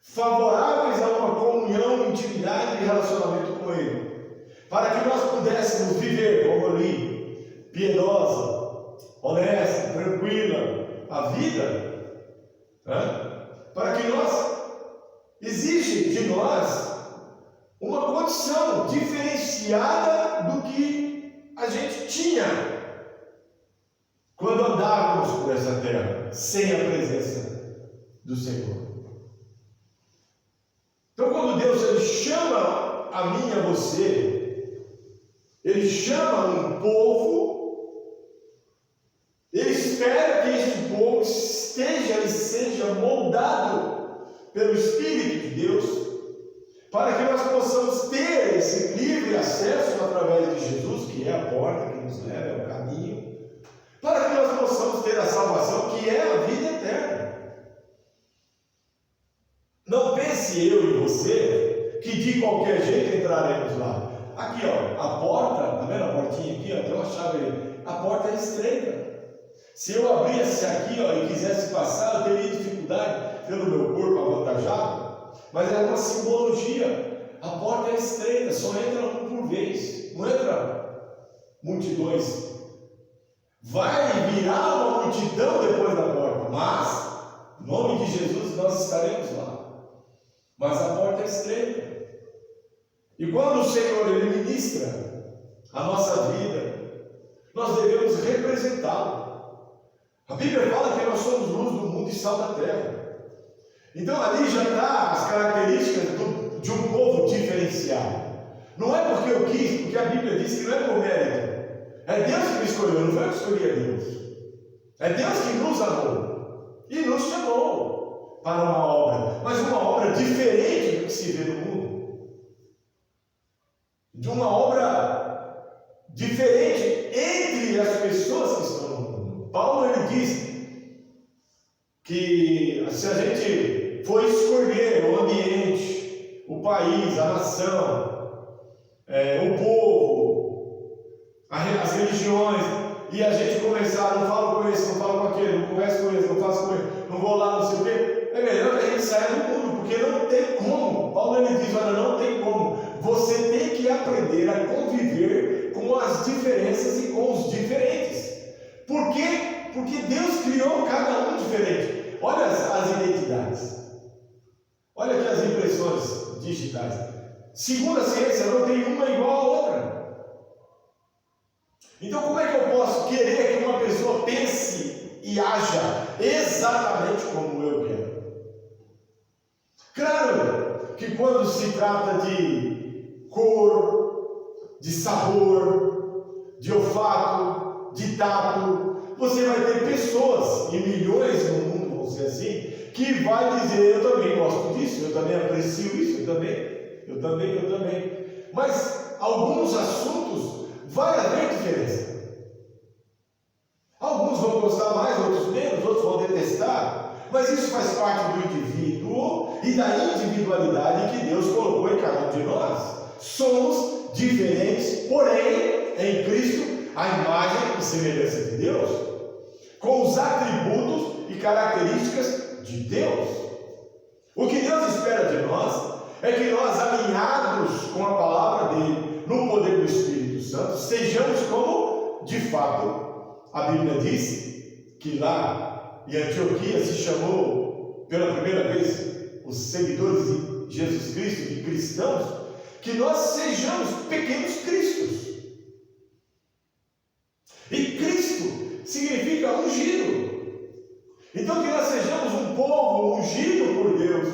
favoráveis a uma comunhão, intimidade e relacionamento com Ele, para que nós pudéssemos viver, como eu li, piedosa, honesta, tranquila, a vida, para que exige de nós uma condição diferenciada do que a gente tinha quando andávamos por essa terra, sem a presença do Senhor. Então, quando Deus ele chama a mim e a você, Ele chama um povo, Ele espera que este povo esteja e seja moldado pelo Espírito de Deus, para que nós possamos ter esse livre acesso através de Jesus, que é a porta que nos leva, é o caminho, para que nós possamos ter a salvação, que é a vida eterna. Não pense eu e você que de qualquer jeito entraremos lá. Aqui, ó, a porta, tá vendo a portinha aqui, ó, tem uma chave aí. A porta é estreita. Se eu abrisse aqui, ó, e quisesse passar, eu teria dificuldade pelo meu corpo avantajado. Mas é uma simbologia. A porta é estreita, só entra um por vez, não entra multidões. Vai virar uma multidão depois da porta, mas, em nome de Jesus, nós estaremos lá. Mas a porta é estreita. E quando o Senhor ele ministra a nossa vida, nós devemos representá-lo. A Bíblia fala que nós somos luz do mundo e sal da terra. Então ali já está as características de um povo diferenciado. Não é porque eu quis, porque a Bíblia diz que não é por mérito. É Deus que me escolheu, não foi eu que escolhi a Deus. É Deus que nos amou e nos chamou para uma obra, mas uma obra diferente do que se vê no mundo. De uma obra diferente entre as pessoas que estão no mundo. Paulo ele diz que se a gente for escolher o ambiente, o país, a nação, o povo, as religiões, e a gente começar, não falo com esse, não falo com aquele, não converso com esse, não faço com ele, não vou lá, não sei o quê, é melhor que a gente saia do mundo, porque não tem como. Paulo ele diz, olha, não tem como. Você tem que aprender a conviver com as diferenças e com os diferentes. Por quê? Porque Deus criou cada um diferente. Olha as identidades. Olha aqui as impressões digitais. Segundo a ciência, não tem uma igual a outra. Então, como é que eu posso querer que uma pessoa pense e haja exatamente como eu quero? Claro que quando se trata de cor, de sabor, de olfato, de tato, você vai ter pessoas, e milhões no mundo, vamos dizer assim, que vai dizer, eu também gosto disso, eu também aprecio isso, eu também. Mas alguns assuntos vai haver diferença. Alguns vão gostar mais, outros menos, outros vão detestar, mas isso faz parte do indivíduo e da individualidade que Deus colocou em cada um de nós. Somos diferentes, porém, em Cristo, a imagem e semelhança de Deus, com os atributos e características de Deus. O que Deus espera de nós é que nós, alinhados com a palavra dele, no poder do Espírito Santo, sejamos como, de fato, a Bíblia diz que lá em Antioquia se chamou pela primeira vez os seguidores de Jesus Cristo, de cristãos, que nós sejamos pequenos cristos. E Cristo significa ungido. Então que nós sejamos um povo ungido por Deus,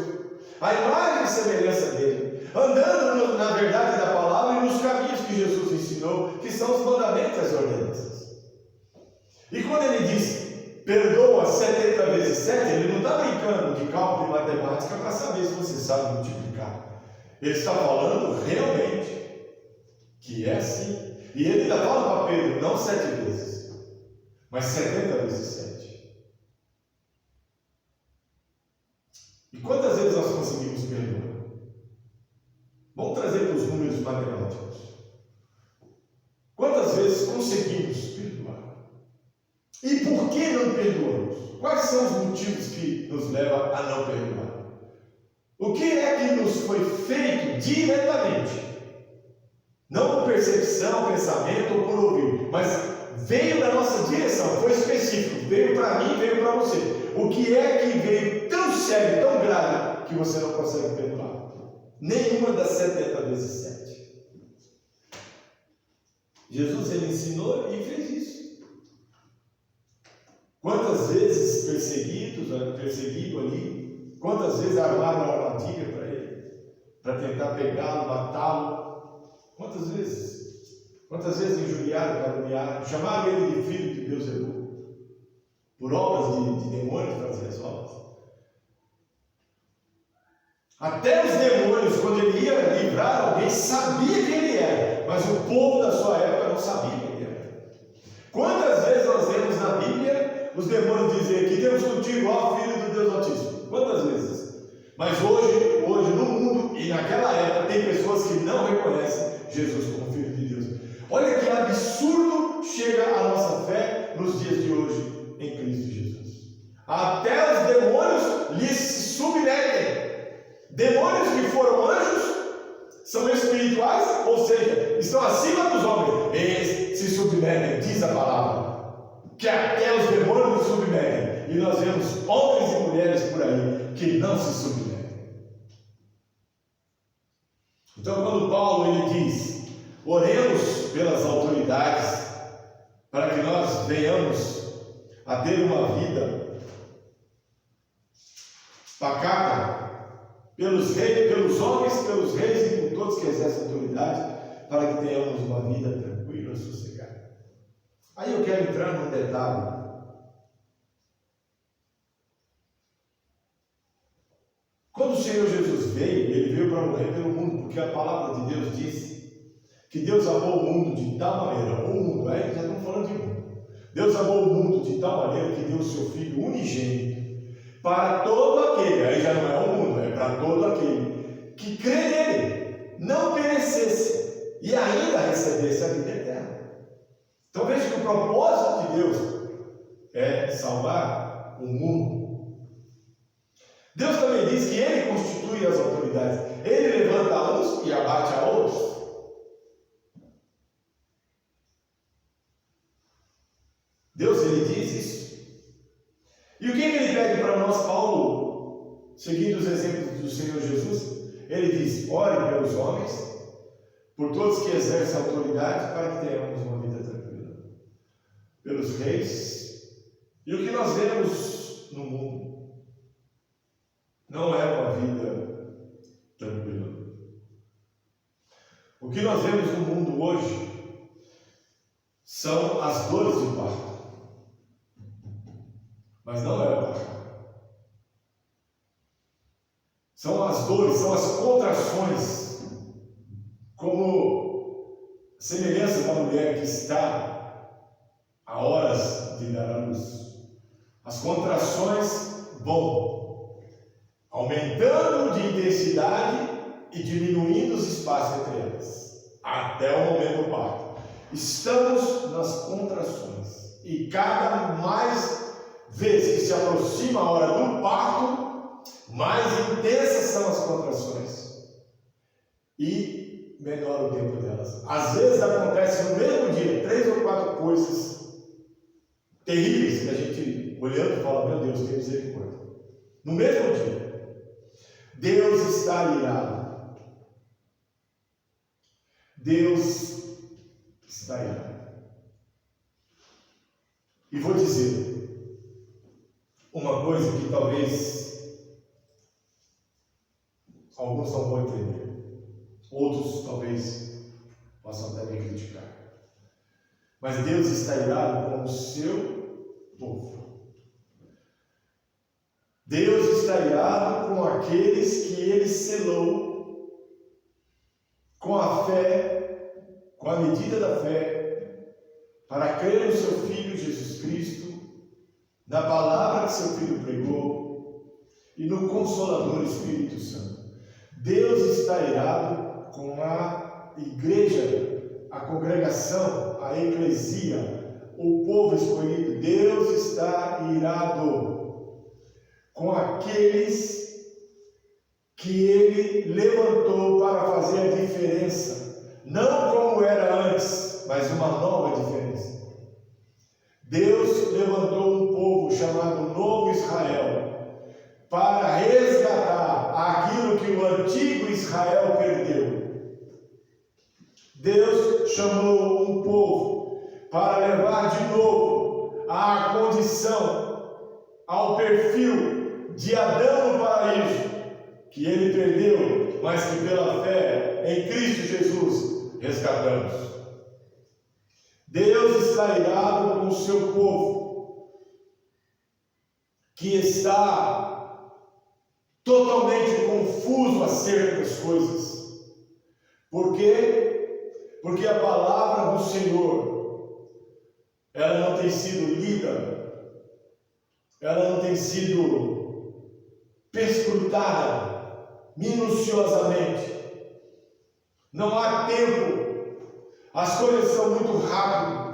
a imagem e semelhança dele, andando na verdade da palavra e nos caminhos que Jesus ensinou, que são os mandamentos e as ordenanças. E quando ele diz perdoa 70 vezes 7, ele não está brincando de cálculo e matemática para saber se você sabe multiplicar. Ele está falando realmente que é assim. E ele ainda fala para Pedro, não 7 vezes, mas 70 vezes 7. E quantas vezes nós conseguimos perdoar? Vamos trazer para os números matemáticos. Quantas vezes conseguimos perdoar? E por que não perdoamos? Quais são os motivos que nos levam a não perdoar? O que é que nos foi feito diretamente? Não por percepção, pensamento ou por ouvir, mas veio da nossa direção, foi específico, veio para mim, veio para você. O que é que veio tão sério, tão grave, que você não consegue perdoar? Nenhuma das 70 vezes 7. Jesus, ele ensinou e fez isso. Quantas vezes perseguido ali, quantas vezes armaram uma armadilha para ele, para tentar pegá-lo, matá-lo, quantas vezes injuriaram, caluniaram, chamaram ele de filho de Beelzebul, por obras de demônios fazer as obras. Até os demônios, quando ele ia livrar alguém, sabia quem ele era, mas o povo da sua época não sabia quem ele era. Quantas vezes nós vemos na Bíblia os demônios dizer que temos contigo, ó Filho do Deus Altíssimo? Quantas vezes? Mas hoje no mundo e naquela época tem pessoas que não reconhecem Jesus como Filho de Deus. Olha que absurdo chega a nossa fé nos dias de hoje em Cristo Jesus. Até os demônios lhes submetem. Demônios que foram anjos são espirituais, ou seja, estão acima dos homens. Eles se submetem, diz a palavra, que até os demônios se submetem. E nós vemos homens e mulheres por aí que não se submetem. Então, quando Paulo ele diz, oremos pelas autoridades, para que nós venhamos a ter uma vida pacata, pelos homens, pelos reis e por todos que exercem autoridade, para que tenhamos uma vida tranquila, sossegada. Aí eu quero entrar num detalhe. Quando o Senhor Jesus veio, ele veio para morrer pelo mundo, porque a palavra de Deus diz que Deus amou o mundo de tal maneira, o mundo, aí já estamos falando de mundo. Deus amou o mundo de tal maneira que deu o seu Filho unigênito para todo aquele, aí já não é o mundo, é para todo aquele que crê nele, não perecesse e ainda recebesse a vida eterna. Então veja que o propósito de Deus é salvar o mundo. Deus também diz que Ele constitui as autoridades. Ele levanta uns e abate a outros. Deus, Ele diz isso. E o que Ele pede para nós, Paulo, seguindo os exemplos do Senhor Jesus? Ele diz, ore pelos homens, por todos que exercem autoridade, para que tenhamos uma vida tranquila. Pelos reis. E o que nós vemos no mundo não é uma vida tranquila. O que nós vemos no mundo hoje são as dores do parto. Mas não é o parto. São as dores, são as contrações, como semelhança da mulher que está a horas de dar à luz. As contrações vão aumentando de intensidade e diminuindo os espaços entre elas, até o momento do parto. Estamos nas contrações, e cada mais vezes que se aproxima a hora do parto, mais intensas são as contrações e menor o tempo delas. Às vezes acontece no mesmo dia 3 ou 4 coisas terríveis que a gente olhando fala, meu Deus, tem misericórdia. No mesmo dia, Deus está irado. Deus está irado. E vou dizer uma coisa que talvez alguns não vão entender, outros talvez possam até me criticar. Mas Deus está irado com o seu povo. Deus está irado com aqueles que Ele selou a medida da fé, para crer no seu Filho Jesus Cristo, na palavra que seu Filho pregou e no Consolador Espírito Santo. Deus está irado com a igreja, a congregação, a eclesia, o povo escolhido. Deus está irado com aqueles que Ele levantou para fazer a diferença, não como era antes, mas uma nova diferença. Deus levantou um povo chamado Novo Israel para resgatar aquilo que o antigo Israel perdeu. Deus chamou um povo para levar de novo à condição, ao perfil de Adão no paraíso, que ele perdeu, mas que pela fé em Cristo Jesus resgatamos. Deus está irado com o seu povo, que está totalmente confuso acerca das coisas. Por quê? Porque a palavra do Senhor, ela não tem sido lida, ela não tem sido perscrutada minuciosamente. Não há tempo. As coisas são muito rápidas.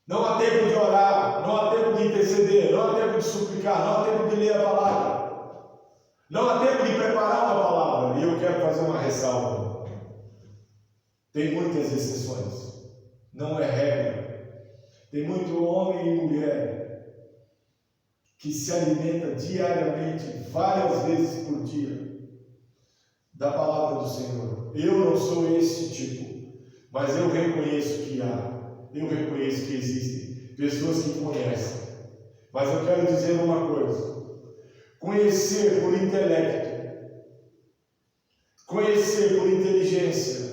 Não há tempo de orar, não há tempo de interceder, não há tempo de suplicar, não há tempo de ler a palavra, não há tempo de preparar uma palavra. E eu quero fazer uma ressalva. Tem muitas exceções, não é regra. Tem muito homem e mulher que se alimenta diariamente, várias vezes por dia, da palavra do Senhor. Eu não sou esse tipo, mas eu reconheço que há, eu reconheço que existem pessoas que conhecem. Mas eu quero dizer uma coisa: conhecer por intelecto, conhecer por inteligência,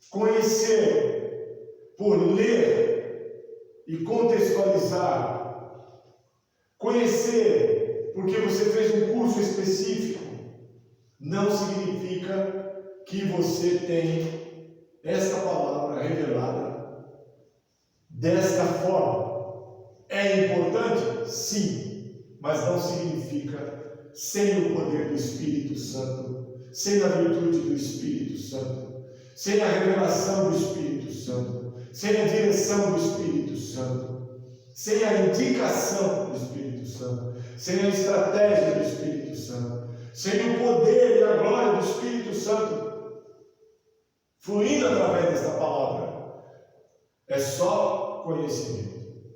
conhecer por ler e contextualizar, conhecer porque você fez um curso específico, não significa que você tem esta palavra revelada desta forma. É importante? Sim, mas não significa sem o poder do Espírito Santo, sem a virtude do Espírito Santo, sem a revelação do Espírito Santo, sem a direção do Espírito Santo, sem a indicação do Espírito Santo, sem a estratégia do Espírito Santo, sem o poder e a glória do Espírito Santo fluindo através desta palavra. É só conhecimento,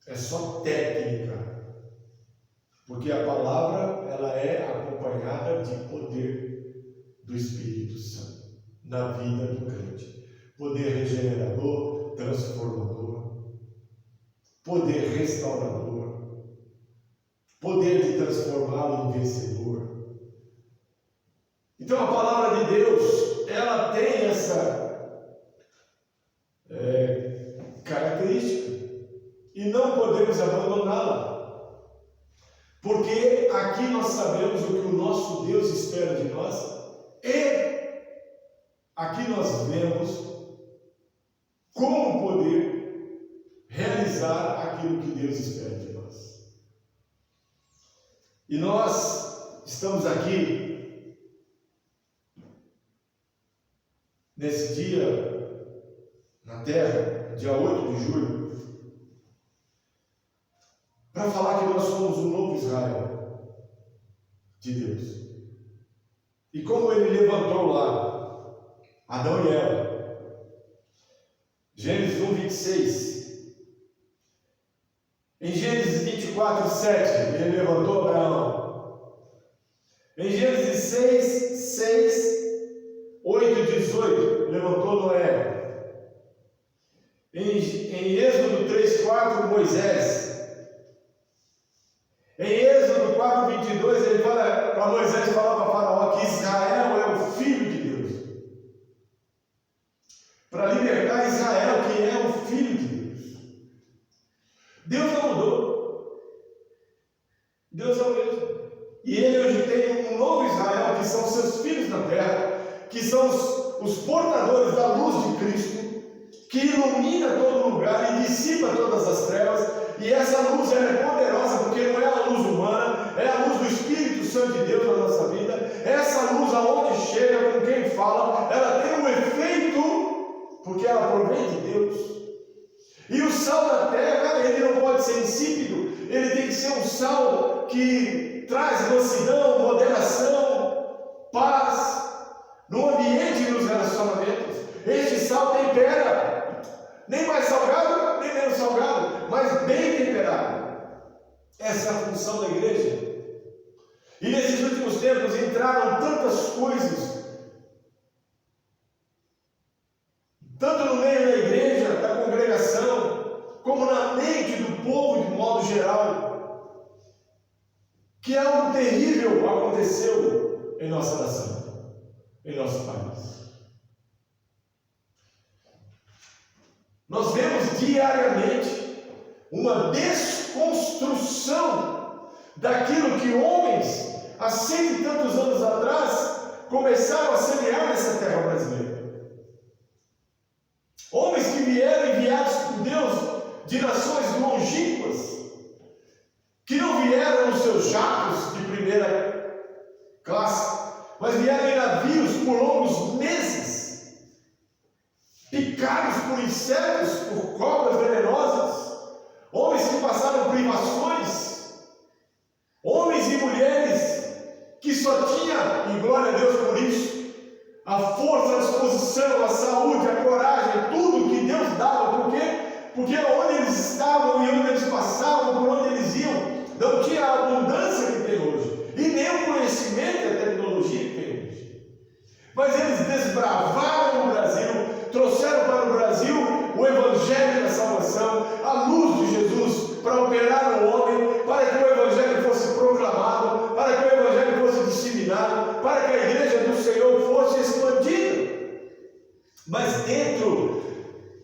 é só técnica, porque a palavra ela é acompanhada de poder do Espírito Santo na vida do crente. Poder regenerador, transformador, poder restaurador, poder de transformá-lo em vencedor. Então a palavra de Deus, ela tem essa característica e não podemos abandoná-la, porque aqui nós sabemos o que o nosso Deus espera de nós e aqui nós vemos como poder realizar aquilo que Deus espera de nós. E nós estamos aqui nesse dia na Terra, dia 8 de julho, para falar que nós somos o novo Israel de Deus. E como ele levantou lá Adão e Eva, Gênesis 1, 26. Em Gênesis 24, 7, ele levantou Abraão. Em Gênesis 6, 8 e 18, levantou Noé. Em Êxodo 3, 4, Moisés. Em Êxodo 4, 22, ele fala para Moisés falar para Faraó que Israel é o filho de Deus. Para libertar Israel, que é o filho de Deus. Deus não mudou. Deus é o mesmo. E ele hoje tem um novo Israel, que são seus filhos na terra, que são os portadores da luz de Cristo, que ilumina todo lugar e dissipa todas as trevas. E essa luz ela é poderosa, porque não é a luz humana, é a luz do Espírito Santo de Deus na nossa vida. Essa luz, aonde chega, com quem fala, ela tem um efeito, porque ela provém de Deus. E o sal da terra, ele não pode ser insípido, ele tem que ser um sal que traz mansidão, moderação, paz, no ambiente e nos relacionamentos. Este sal tempera, nem mais salgado, nem menos salgado, mas bem temperado. Essa é a função da igreja. E nesses últimos tempos entraram tantas coisas, tanto no meio da igreja, da congregação, como na mente do povo de modo geral, que algo terrível aconteceu em nossa nação, em nosso país. Nós vemos diariamente uma desconstrução daquilo que homens, há 100 e tantos anos atrás, começaram a semear nessa terra brasileira. Homens que vieram enviados por Deus de nações longínquas, que não vieram nos seus jatos de primeira classe, mas vieram em navios por longos meses, picados por insetos, por cobras venenosas, homens que passaram privações, homens e mulheres que só tinha, e glória a Deus por isso, a força, a disposição, a saúde, a coragem, tudo que Deus dava. Por quê? Porque onde eles estavam e onde eles passavam, por onde eles iam, não tinha a abundância que tem hoje, e nem o conhecimento e a tecnologia que tem hoje. Mas eles desbravaram o Brasil, trouxeram para o Brasil o Evangelho da salvação, a luz de Jesus, para operar no homem, para que o Evangelho fosse proclamado, para que o Evangelho fosse disseminado, para que a igreja do Senhor fosse expandida, mas dentro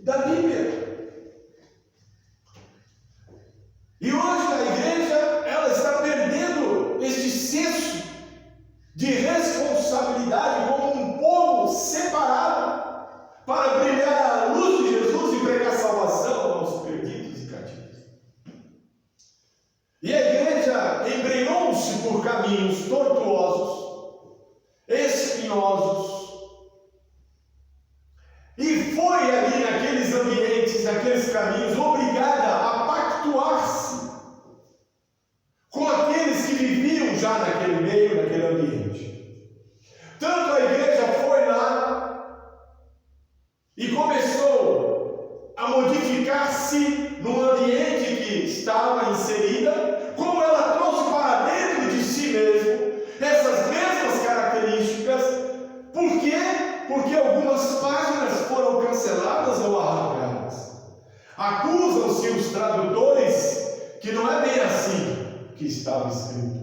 da Bíblia. E hoje a igreja, ela está perdendo este senso de responsabilidade como um povo separado para brilhar a luz de Jesus e pregar salvação aos perdidos e cativos. E a igreja embrenhou-se por caminhos tortuosos, espinhosos, e foi ali naqueles ambientes, naqueles caminhos, obrigada a pactuar-se com aqueles que viviam já naquele meio, naquele ambiente. Tanto a igreja foi lá e começou a modificar-se no ambiente que estava inserida, como ela trouxe para dentro de si mesmo essas mesmas características. Por quê? Porque algumas páginas foram canceladas ou arrancadas. Acusam-se os tradutores que não é bem assim que estava escrito.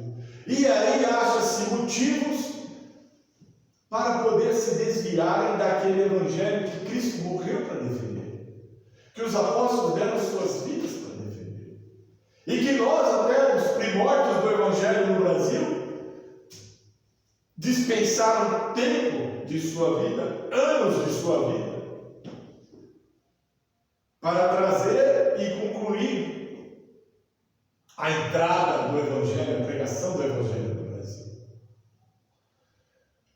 E aí acha-se motivos para poder se desviarem daquele evangelho que Cristo morreu para defender, que os apóstolos deram suas vidas para defender, e que nós, até os primórdios do evangelho no Brasil, dispensaram tempo de sua vida, anos de sua vida, para trazer e concluir a entrada do evangelho, a pregação do evangelho no Brasil.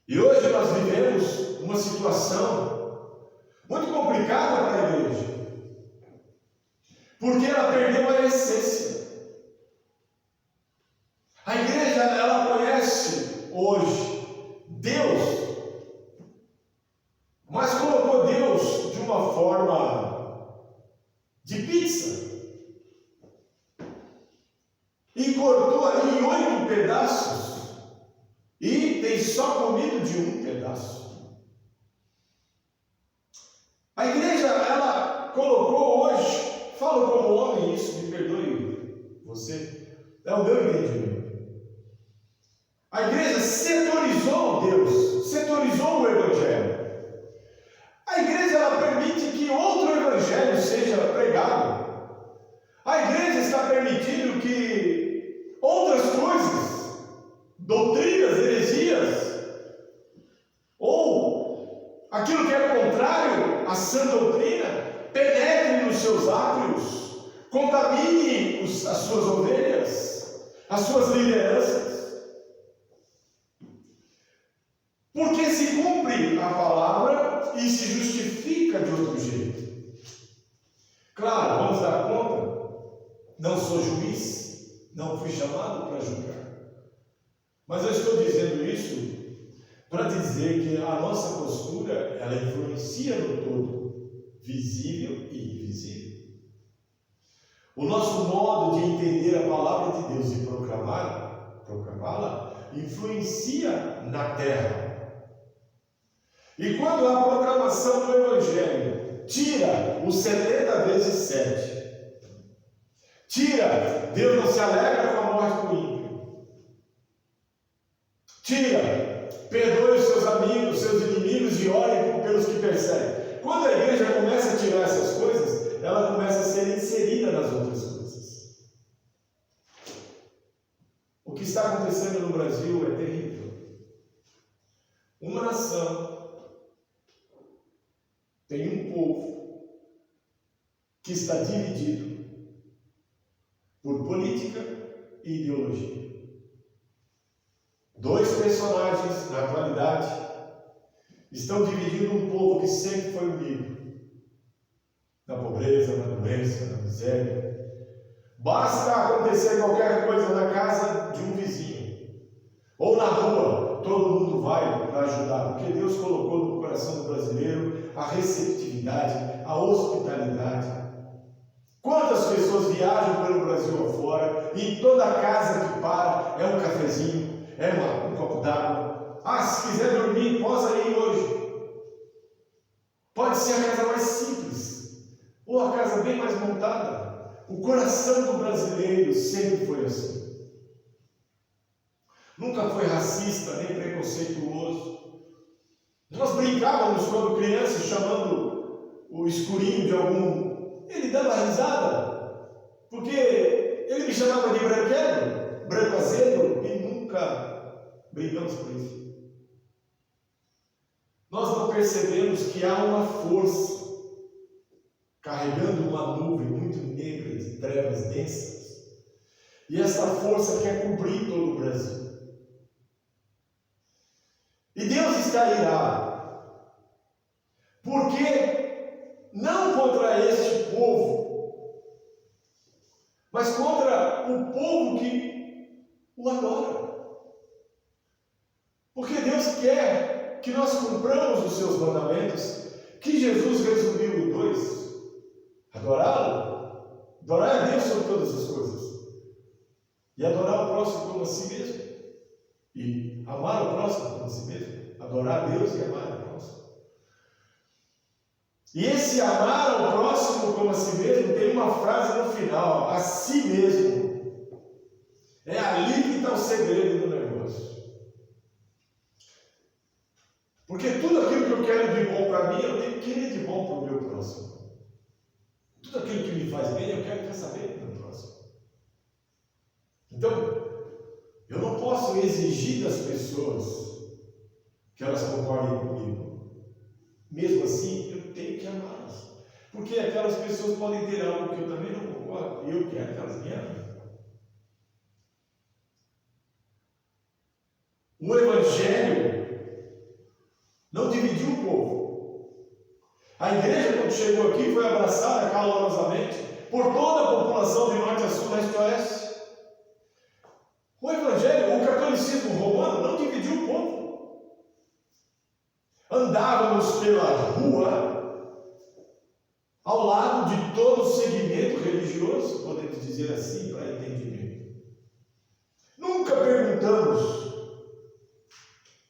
E hoje nós vivemos uma situação muito complicada para a igreja, porque ela perdeu a essência. A igreja, ela conhece hoje Deus, mas colocou Deus de uma forma de pizza e cortou ali em 8 pedaços e tem só comido de um pedaço. A igreja, ela colocou hoje, falo como homem isso, me perdoe você, é o meu entendimento. A igreja setorizou Deus, setorizou o evangelho. A igreja, ela permite que outro evangelho seja pregado. A igreja está permitindo que outras coisas, doutrinas, heresias, ou aquilo que é contrário à sã doutrina, penetre nos seus átrios, contamine as suas ovelhas, as suas lideranças. Porque se cumpre a palavra e se justifica de outro jeito. Claro, vamos dar conta, não sou juiz, não fui chamado para julgar. Mas eu estou dizendo isso para dizer que a nossa postura, ela influencia no todo, visível e invisível. O nosso modo de entender a palavra de Deus e proclamá-la, influencia na terra. E quando a proclamação do Evangelho tira os 70 vezes 7, Deus não se alegra com a morte do ímpio. Perdoe os seus amigos, seus inimigos e ore pelos que perseguem. Quando a igreja começa a tirar essas coisas, ela começa a ser inserida nas outras coisas. O que está acontecendo no Brasil é terrível. Uma nação tem um povo que está dividido por política e ideologia. Dois personagens na atualidade estão dividindo um povo que sempre foi unido na pobreza, na doença, na miséria. Basta acontecer qualquer coisa na casa de um vizinho ou na rua, todo mundo vai para ajudar, porque Deus colocou no coração do brasileiro a receptividade, a hospitalidade. Quantas pessoas viajam pelo Brasil afora e em toda casa que para é um cafezinho, é um copo d'água. Se quiser dormir, posa aí hoje. Pode ser a casa mais simples ou a casa bem mais montada. O coração do brasileiro sempre foi assim. Nunca foi racista nem preconceituoso. Nós brincávamos quando crianças chamando o escurinho de algum. Ele dava risada, porque ele me chamava de branquelo, branco azedo, e nunca brigamos por isso. Nós não percebemos que há uma força carregando uma nuvem muito negra de trevas densas, e essa força quer cobrir todo o Brasil. E Deus está irado, porque não contra este povo, mas contra o povo que o adora. Porque Deus quer que nós cumpramos os seus mandamentos, que Jesus resumiu em 2: adorá-lo, adorar a Deus sobre todas as coisas, e adorar o próximo como a si mesmo, e amar o próximo como a si mesmo, adorar a Deus e amar o próximo. E esse amar ao próximo como a si mesmo tem uma frase no final: a si mesmo. É ali que está o segredo do negócio. Porque tudo aquilo que eu quero de bom para mim, eu tenho que querer de bom para o meu próximo. Tudo aquilo que me faz bem, eu quero saber do meu próximo. Então, eu não posso exigir das pessoas que elas concordem comigo. Mesmo assim, eu tenho que amá-las. Porque aquelas pessoas podem ter algo que eu também não concordo, e eu quero que elas me amem. O Evangelho não dividiu o povo. A igreja, quando chegou aqui, foi abraçada calorosamente por toda a população de norte a sul, leste a oeste. O Evangelho, o catolicismo romano, não dividiu o povo. Andávamos pela rua ao lado de todo o segmento religioso, podemos dizer assim, para entendimento. Nunca perguntamos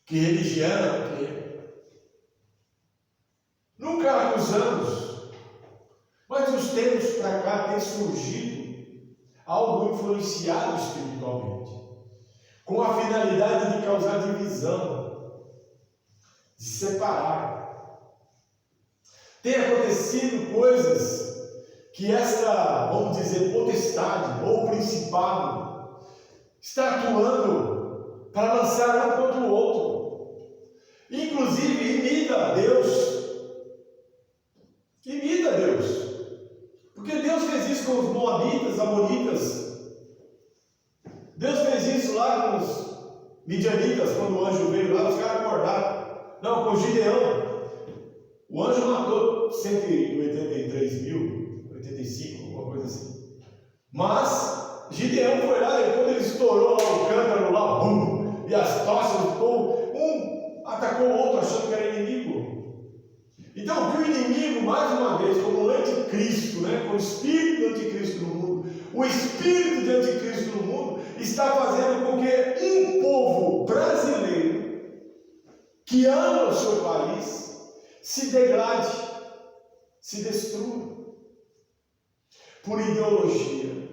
que religião é que é. Nunca acusamos, mas nos tempos para cá tem surgido algo influenciado espiritualmente, com a finalidade de causar divisão, de separar. Tem acontecido coisas que esta, vamos dizer, potestade ou principado está atuando para lançar um contra o outro. inclusive imita Deus. Imita Deus. Porque Deus fez isso com os moabitas, amonitas. Deus fez isso lá com os midianitas, quando o anjo veio lá, os caras acordaram. Não, com Gideão. O anjo matou 183 mil, 85, alguma coisa assim. Mas Gideão foi lá e quando ele estourou lá o cântaro lá, bum, e as tochas do povo, um atacou o outro achando que era inimigo. Então, que o inimigo, mais uma vez, como o anticristo, né, com o espírito do anticristo no mundo, o espírito de anticristo no mundo, está fazendo com que um povo brasileiro, que ama o seu país, se degrade, se destrua, por ideologia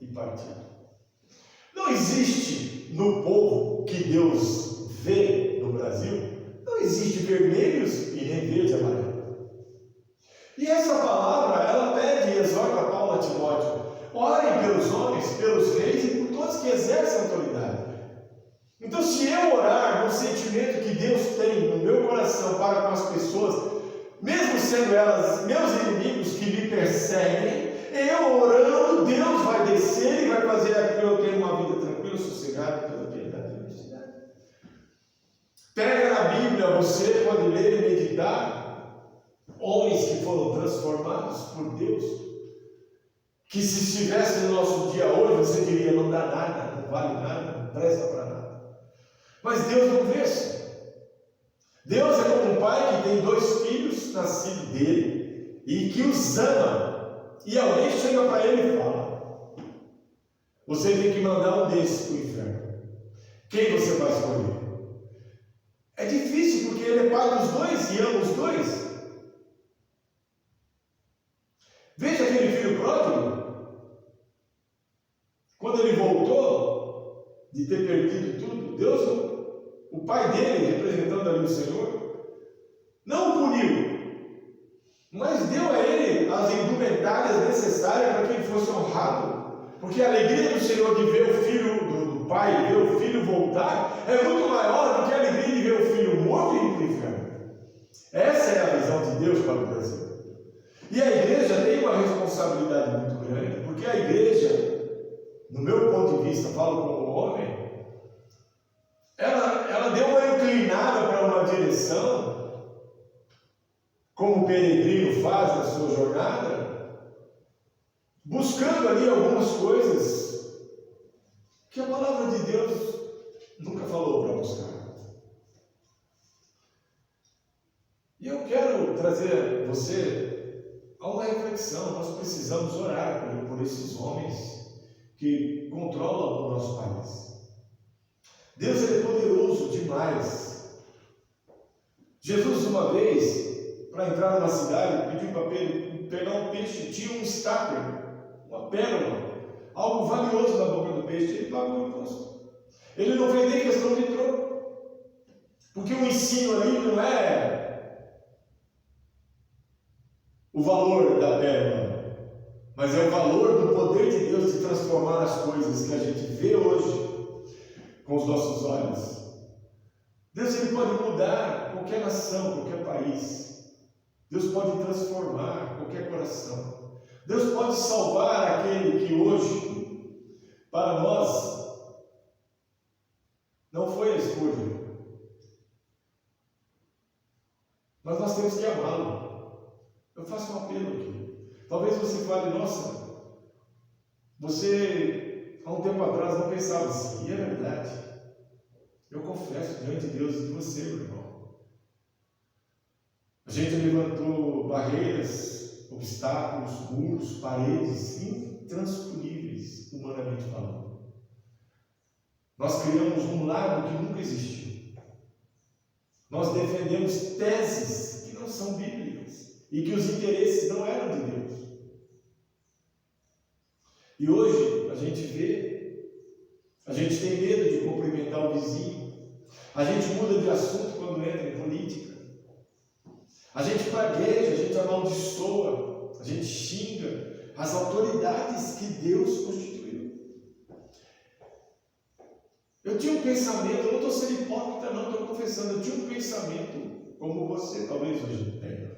e partido. Não existe no povo que Deus vê no Brasil, não existe vermelhos e nem verde e amarelo. E essa palavra, ela pede e exorta Paulo a Timóteo: orem pelos homens, pelos reis e por todos que exercem autoridade. Então, se eu orar no sentimento que Deus tem no meu coração para com as pessoas, mesmo sendo elas meus inimigos que me perseguem, eu orando, Deus vai descer e vai fazer aqui eu ter uma vida tranquila, sossegada, pela piedade e honestidade. Pega na Bíblia, você pode ler e meditar homens que foram transformados por Deus, que se estivesse no nosso dia hoje, você diria: não dá nada, não vale nada, não presta para nada. Mas Deus não vê isso. Deus é como um pai que tem 2 filhos nascidos dele e que os ama. E alguém chega para ele e fala: você tem que mandar um desses para o inferno. Quem você vai escolher? É difícil porque ele é pai dos 2 e ama os 2. Veja aquele filho pródigo. Quando ele voltou de ter perdido tudo, Deus, o pai dele, representando ali o Senhor, não o puniu, mas deu a ele as indumentárias necessárias para que ele fosse honrado. Porque a alegria do Senhor de ver o filho do pai, ver o filho voltar, é muito maior do que a alegria de ver o filho morto e ir para o inferno. Essa é a visão de Deus para o Brasil. E a igreja tem uma responsabilidade muito grande, porque a igreja, no meu ponto de vista, falo como homem, ela deu uma inclinada para uma direção, como o peregrino faz na sua jornada, buscando ali algumas coisas que a palavra de Deus nunca falou para buscar. E eu quero trazer você a uma reflexão. Nós precisamos orar por esses homens que controlam o nosso país. Deus é poderoso demais. Jesus, uma vez, para entrar numa cidade, pediu para pegar um peixe, tinha um estáter, uma pérola, algo valioso na boca do peixe, ele pagou o imposto. Ele não fez nem questão de troco, porque o ensino ali não é o valor da pérola, mas é o valor do poder de Deus de transformar as coisas que a gente vê hoje com os nossos olhos. Deus, ele pode mudar qualquer nação, qualquer país. Deus pode transformar qualquer coração. Deus pode salvar aquele que hoje, para nós, não foi a escolha. Mas nós temos que amá-lo. Eu faço um apelo aqui. Talvez você fale: nossa, você há um tempo atrás não pensava assim. E é verdade. Eu confesso diante de Deus e de você, meu irmão. A gente levantou barreiras, obstáculos, muros, paredes intransponíveis, humanamente falando. Nós criamos um lado que nunca existiu. Nós defendemos teses que não são bíblicas e que os interesses não eram de Deus. E hoje a gente vê, a gente tem medo de cumprimentar o vizinho, a gente muda de assunto quando entra em política, a gente pragueja, a gente amaldiçoa, a gente xinga as autoridades que Deus constituiu. Eu tinha um pensamento, eu não estou sendo hipócrita, não, estou confessando, eu tinha um pensamento como você talvez hoje tenha.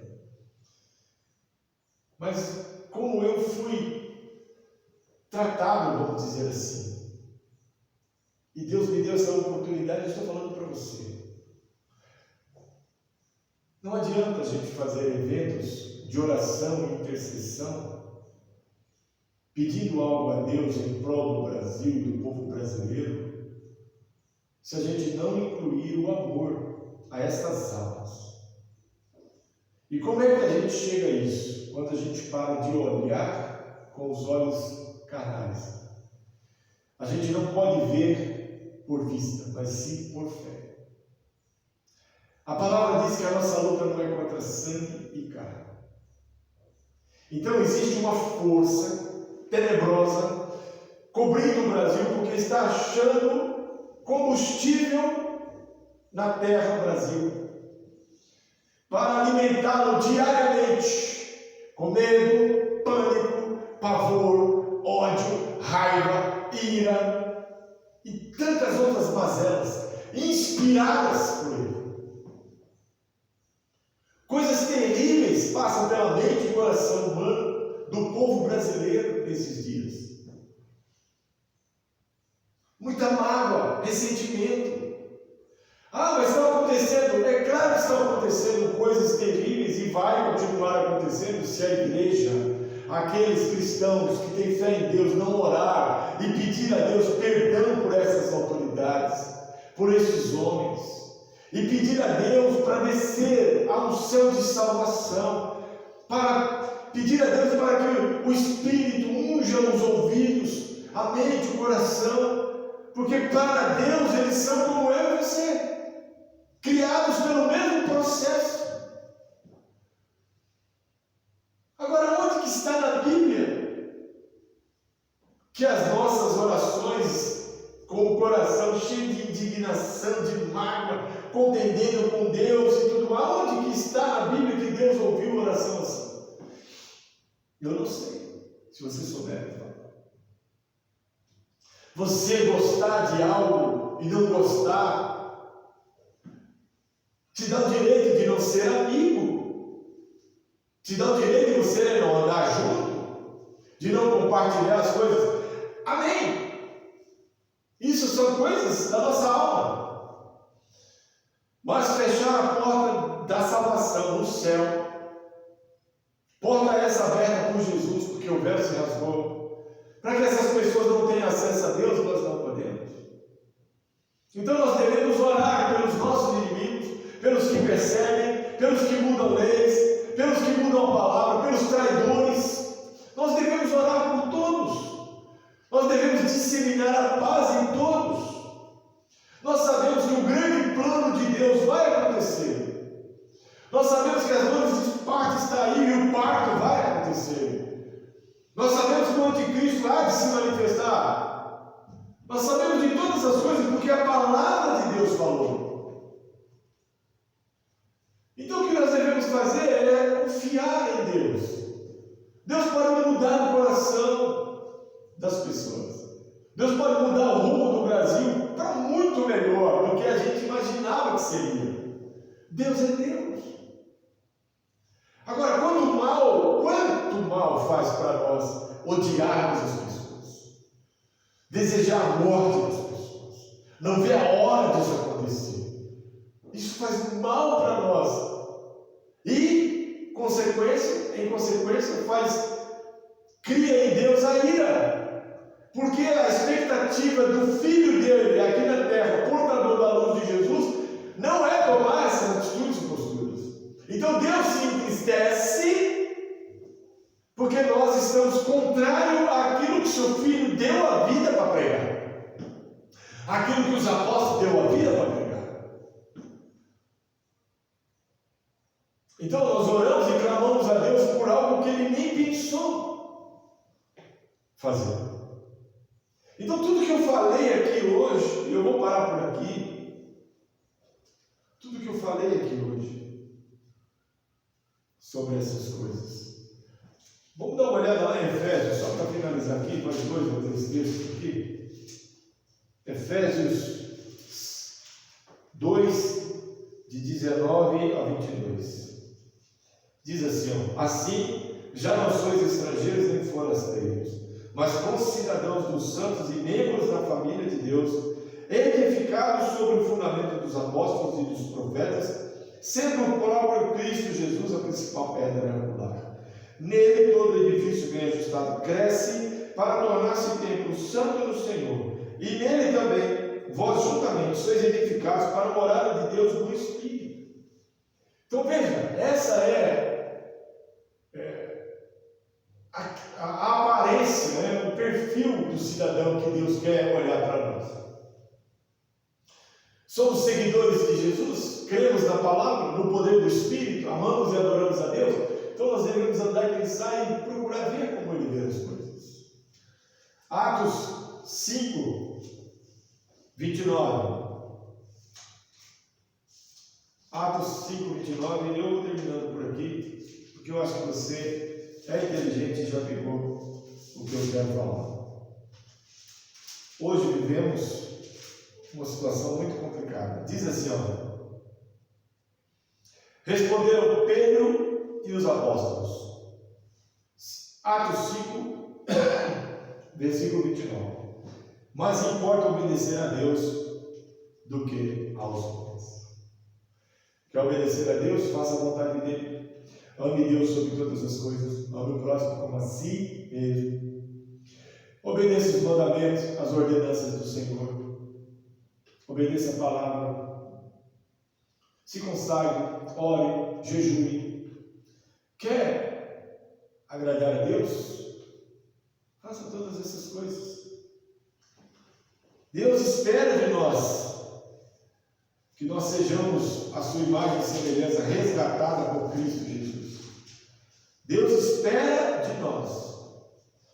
Mas como eu fui tratado, vamos dizer assim, e Deus me deu essa oportunidade, eu estou falando para você. Não adianta a gente fazer eventos de oração e intercessão, pedindo algo a Deus em prol do Brasil e do povo brasileiro, se a gente não incluir o amor a essas almas. E como é que a gente chega a isso? Quando a gente para de olhar com os olhos carnais. A gente não pode ver por vista, mas sim por fé. A palavra diz que a nossa luta não é contra sangue e carne. Então existe uma força tenebrosa cobrindo o Brasil porque está achando combustível na terra Brasil para alimentá-lo diariamente com medo, pânico, pavor, ódio, raiva, ira e tantas outras mazelas inspiradas por ele. Coisas terríveis passam pela mente e coração humano do povo brasileiro nesses dias. Muita mágoa, ressentimento. Mas estão acontecendo, é claro que estão acontecendo coisas terríveis e vai continuar acontecendo se a igreja, aqueles cristãos que têm fé em Deus, não orar e pedir a Deus perdão por essas autoridades, por esses homens. E pedir a Deus para descer a unção de salvação, para pedir a Deus para que o Espírito unja os ouvidos, a mente, o coração, porque para Deus eles são como eu e você, criados pelo mesmo processo. Agora, onde que está na Bíblia que as nossas orações com o coração cheio de indignação, de mágoa, contendendo com Deus e tudo mais, onde que está na Bíblia que Deus ouviu uma oração assim? Eu não sei. Se você souber, me fala. Você gostar de algo e não gostar te dá o direito de não ser amigo, te dá o direito de você não andar junto, de não compartilhar as coisas. Amém? Isso são coisas da nossa alma. Mas fechar a porta da salvação no céu, porta essa aberta por Jesus, porque o véu se rasgou, para que essas pessoas não tenham acesso a Deus, nós não podemos. Então nós devemos orar pelos nossos inimigos, pelos que perseguem, pelos que mudam leis, pelos que mudam a palavra, pelos traidores. Nós devemos orar por todos. Nós devemos disseminar a paz em todos. Nós sabemos que o grande plano de Deus vai acontecer. Nós sabemos que as dores de parto estão aí e o parto vai acontecer. Nós sabemos que o anticristo há de se manifestar. Nós sabemos de todas as coisas porque a palavra de Deus falou. Então o que nós devemos fazer é confiar em Deus. Deus pode mudar o coração das pessoas. Deus pode mudar o rumo do Brasil para muito melhor do que a gente imaginava que seria. Deus é Deus. Agora, quanto mal faz para nós odiarmos as pessoas, desejar a morte das pessoas, não ver a hora disso acontecer. Isso faz mal para nós. E, em consequência, cria em Deus a ira. Porque a expectativa do Filho dele aqui na terra, portador da luz de Jesus, não é tomar essas atitudes e posturas. Então Deus se entristece porque nós estamos contrário àquilo que seu Filho deu a vida para pregar, aquilo que os apóstolos deu a vida para pregar. Então nós oramos e clamamos a Deus por algo que Ele nem pensou fazer. Então tudo que eu falei aqui hoje, eu vou parar por aqui, tudo que eu falei aqui hoje sobre essas coisas. Vamos dar uma olhada lá em Efésios, só para finalizar aqui, mais 2 ou 3 textos aqui. Efésios 2, de 19 a 22. Diz assim, ó, assim, já não sois estrangeiros nem forasteiros, mas concidadãos dos santos e membros da família de Deus, edificados sobre o fundamento dos apóstolos e dos profetas, sendo o próprio Cristo Jesus a principal pedra angular. Nele todo edifício bem ajustado cresce para tornar-se templo santo no Senhor, e nele também vós juntamente sois edificados para a morada de Deus no Espírito. Então veja, essa é a aparência, né, o perfil do cidadão que Deus quer olhar para nós. Somos seguidores de Jesus, cremos na palavra, no poder do Espírito, amamos e adoramos a Deus, então nós devemos andar e pensar e procurar ver como Ele vê as coisas. Atos 5, 29. Atos 5, 29, eu vou terminando por aqui, porque eu acho que você é inteligente e já pegou o que eu quero falar. Hoje vivemos uma situação muito complicada. Diz assim, ó: responderam Pedro e os apóstolos. Atos 5, versículo 29. Mas importa obedecer a Deus do que aos homens. Quer obedecer a Deus? Faça a vontade dele. Ame Deus sobre todas as coisas, ame o próximo como a si mesmo. Obedeça os mandamentos, as ordenanças do Senhor. Obedeça a palavra. Se consagre, ore, jejue. Quer agradar a Deus? Faça todas essas coisas. Deus espera de nós que nós sejamos a sua imagem e semelhança resgatada por Cristo Jesus. Deus espera de nós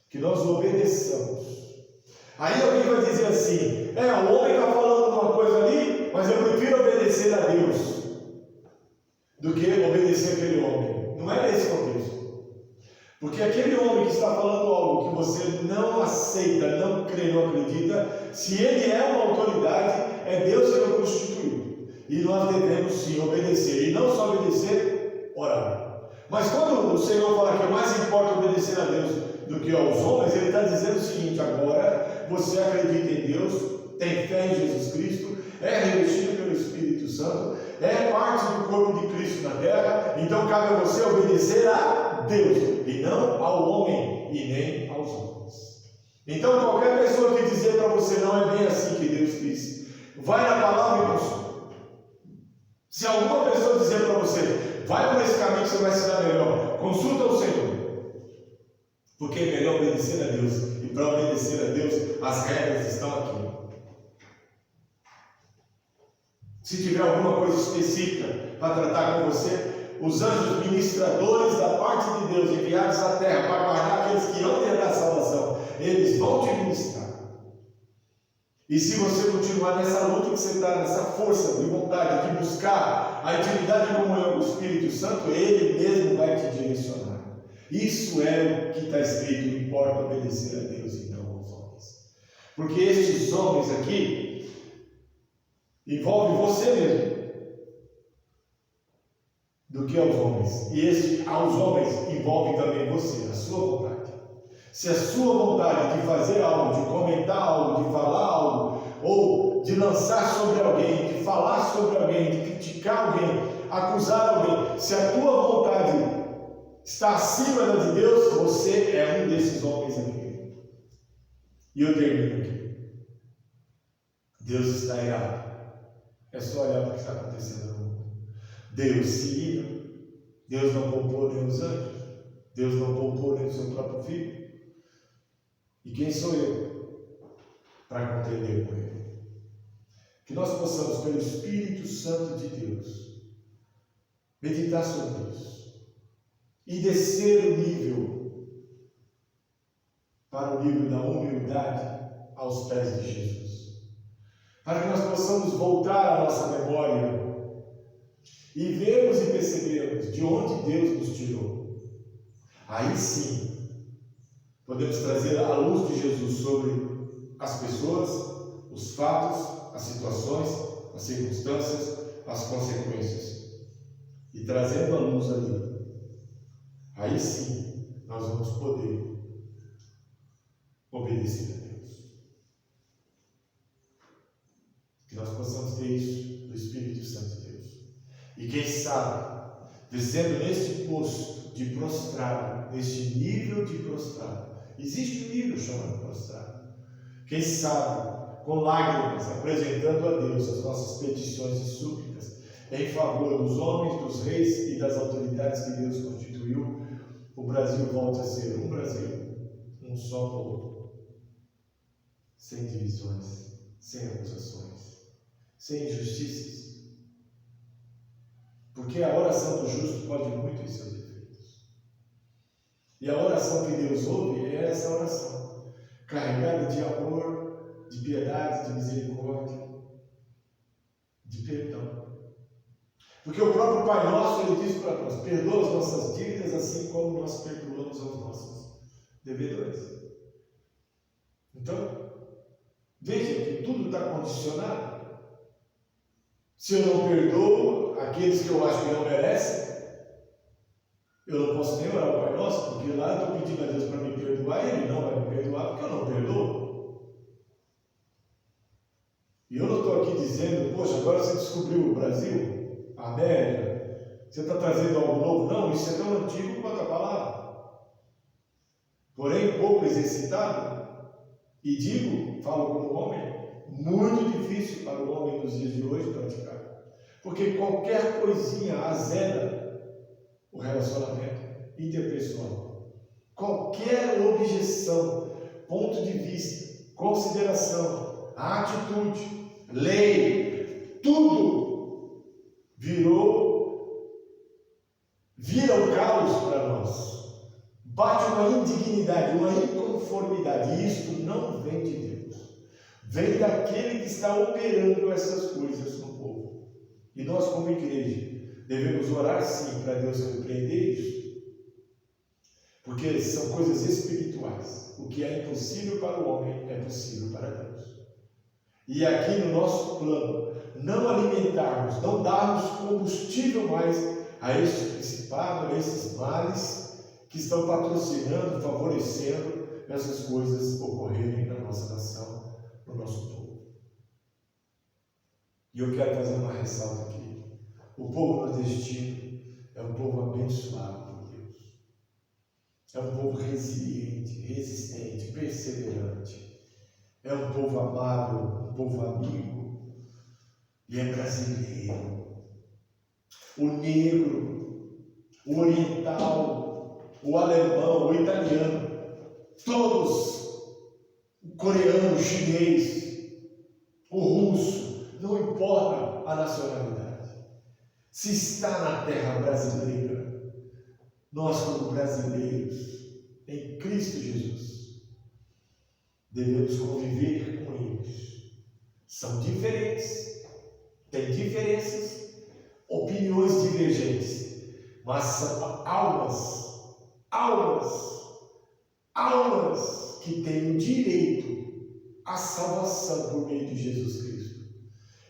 que nós obedeçamos. Aí alguém vai dizer assim: o homem está falando uma coisa ali, mas eu prefiro obedecer a Deus do que obedecer aquele homem. Não é nesse contexto. Porque aquele homem que está falando algo que você não aceita, não crê, não acredita, se ele é uma autoridade, é Deus que o constituiu. E nós devemos sim obedecer. E não só obedecer, orar. Mas quando o Senhor fala que mais importa obedecer a Deus do que aos homens, Ele está dizendo o seguinte: agora você acredita em Deus, tem fé em Jesus Cristo, é revestido pelo Espírito Santo, é parte do corpo de Cristo na terra, então cabe a você obedecer a Deus, e não ao homem, e nem aos homens. Então qualquer pessoa que dizer para você não é bem assim que Deus diz, vai na palavra e consulta. Se alguma pessoa dizer para você, vai por esse caminho que você vai se dar melhor, consulta o Senhor. Porque é melhor obedecer a Deus. E para obedecer a Deus, as regras estão aqui. Se tiver alguma coisa específica para tratar com você, os anjos ministradores da parte de Deus, enviados à terra para guardar aqueles que hão de herdar a salvação, eles vão te ministrar. E se você continuar nessa luta que você está, nessa força de vontade de buscar a intimidade e comunhão com o Espírito Santo, Ele mesmo vai te direcionar. Isso é o que está escrito: importa obedecer a Deus e não aos homens. Porque estes homens aqui envolvem você mesmo do que aos homens. E este aos homens envolve também você, a sua vontade. Se a sua vontade de fazer algo, de comentar algo, de falar algo, ou de lançar sobre alguém, de falar sobre alguém, de criticar alguém, acusar alguém, se a tua vontade está acima da de Deus, você é um desses homens aqui. E eu termino aqui. Deus está irado. É só olhar para o que está acontecendo no mundo. Deus se ira. Deus não poupou nem os anjos. Deus não poupou nem o seu próprio filho. E quem sou eu para contender com Ele? Que nós possamos, pelo Espírito Santo de Deus, meditar sobre isso e descer o nível para o nível da humildade aos pés de Jesus, para que nós possamos voltar à nossa memória e vermos e percebermos de onde Deus nos tirou. Aí sim podemos trazer a luz de Jesus sobre as pessoas, os fatos, as situações as circunstâncias, as consequências. E trazendo a luz ali, aí sim nós vamos poder obedecer a Deus. Que nós possamos ter isso do Espírito Santo de Deus. E quem sabe, descendo neste posto de prostrado, neste nível de prostrado, existe um nível chamado prostrado. Quem sabe, com lágrimas, apresentando a Deus as nossas petições e súplicas em favor dos homens, dos reis e das autoridades que Deus constituiu, o Brasil volta a ser um Brasil, um só povo, sem divisões, sem acusações, sem injustiças. Porque a oração do justo pode muito em seus efeitos. E a oração que Deus ouve é essa oração, carregada de amor, de piedade, de misericórdia, de perdão. Porque o próprio Pai Nosso, Ele diz para nós: perdoa as nossas dívidas assim como nós perdoamos aos nossos devedores. Então, veja que tudo está condicionado. Se eu não perdoo aqueles que eu acho que não merecem, eu não posso nem orar o Pai Nosso, porque lá eu estou pedindo a Deus para me perdoar e Ele não vai me perdoar porque eu não perdoo. E eu não estou aqui dizendo, poxa, agora você descobriu o Brasil, a América, você está trazendo algo novo. Não, isso é tão antigo quanto a palavra. Porém, pouco exercitado, e digo, falo como homem, muito difícil para o homem dos dias de hoje praticar. Porque qualquer coisinha azeda o relacionamento interpessoal. Qualquer objeção, ponto de vista, consideração, atitude, lei, tudo vira o caos para nós. Bate uma indignidade, uma inconformidade. E isto não vem de Deus. Vem daquele que está operando essas coisas no povo. E nós, como igreja, devemos orar sim para Deus repreender isso. Porque são coisas espirituais. O que é impossível para o homem é possível para Deus. E aqui no nosso plano, não alimentarmos, não darmos combustível mais a este principado, a esses males que estão patrocinando, favorecendo essas coisas ocorrerem na nossa nação, no nosso povo. E eu quero fazer uma ressalva aqui. O povo nordestino é um povo abençoado por Deus. É um povo resiliente, resistente, perseverante. É um povo amável, um povo amigo. E é brasileiro. O negro, o oriental, o alemão, o italiano, todos, o coreano, o chinês, o russo, não importa a nacionalidade. Se está na terra brasileira, nós como brasileiros, em Cristo Jesus, devemos conviver com eles. São diferentes, têm diferenças, opiniões divergentes, mas são almas que têm o direito à salvação por meio de Jesus Cristo.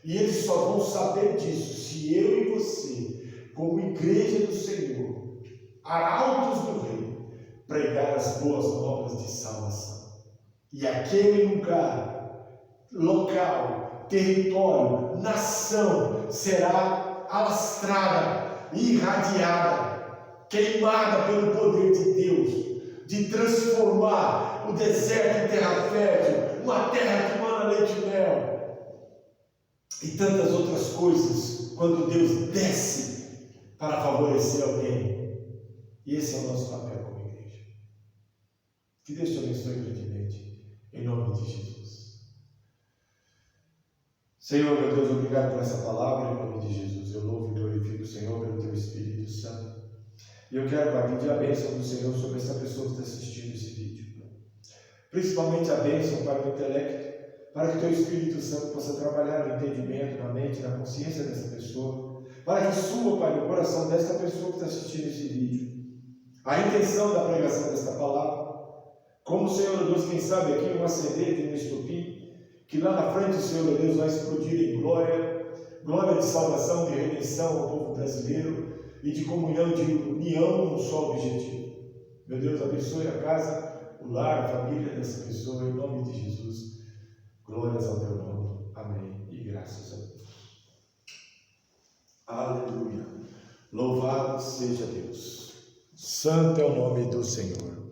E eles só vão saber disso se eu e você, como igreja do Senhor, arautos do Rei, pregar as boas novas de salvação. E aquele lugar, local, território, nação será alastrada, irradiada, queimada pelo poder de Deus, de transformar o deserto em terra fértil, uma terra que mana leite e mel, e tantas outras coisas, quando Deus desce para favorecer alguém. E esse é o nosso papel como igreja. Que Deus te abençoe grandemente, em nome de Jesus. Senhor, meu Deus, obrigado por essa palavra, em nome de Jesus. Eu louvo e glorifico o Senhor pelo Teu Espírito Santo. E eu quero, Pai, pedir a bênção do Senhor sobre essa pessoa que está assistindo esse vídeo. Principalmente a bênção para o intelecto, para que o Teu Espírito Santo possa trabalhar no entendimento, na mente, na consciência dessa pessoa, para que sua, Pai, no coração desta pessoa que está assistindo esse vídeo, a intenção da pregação desta palavra, como, Senhor Deus, quem sabe aqui um acender de um estopim, que lá na frente o Senhor Deus vai explodir em glória, glória de salvação, de redenção ao povo brasileiro e de comunhão, de união num só objetivo. Meu Deus, abençoe a casa, o lar, a família dessa pessoa, em nome de Jesus. Glórias ao teu nome. Amém. E graças a Deus. Aleluia. Louvado seja Deus. Santo é o nome do Senhor.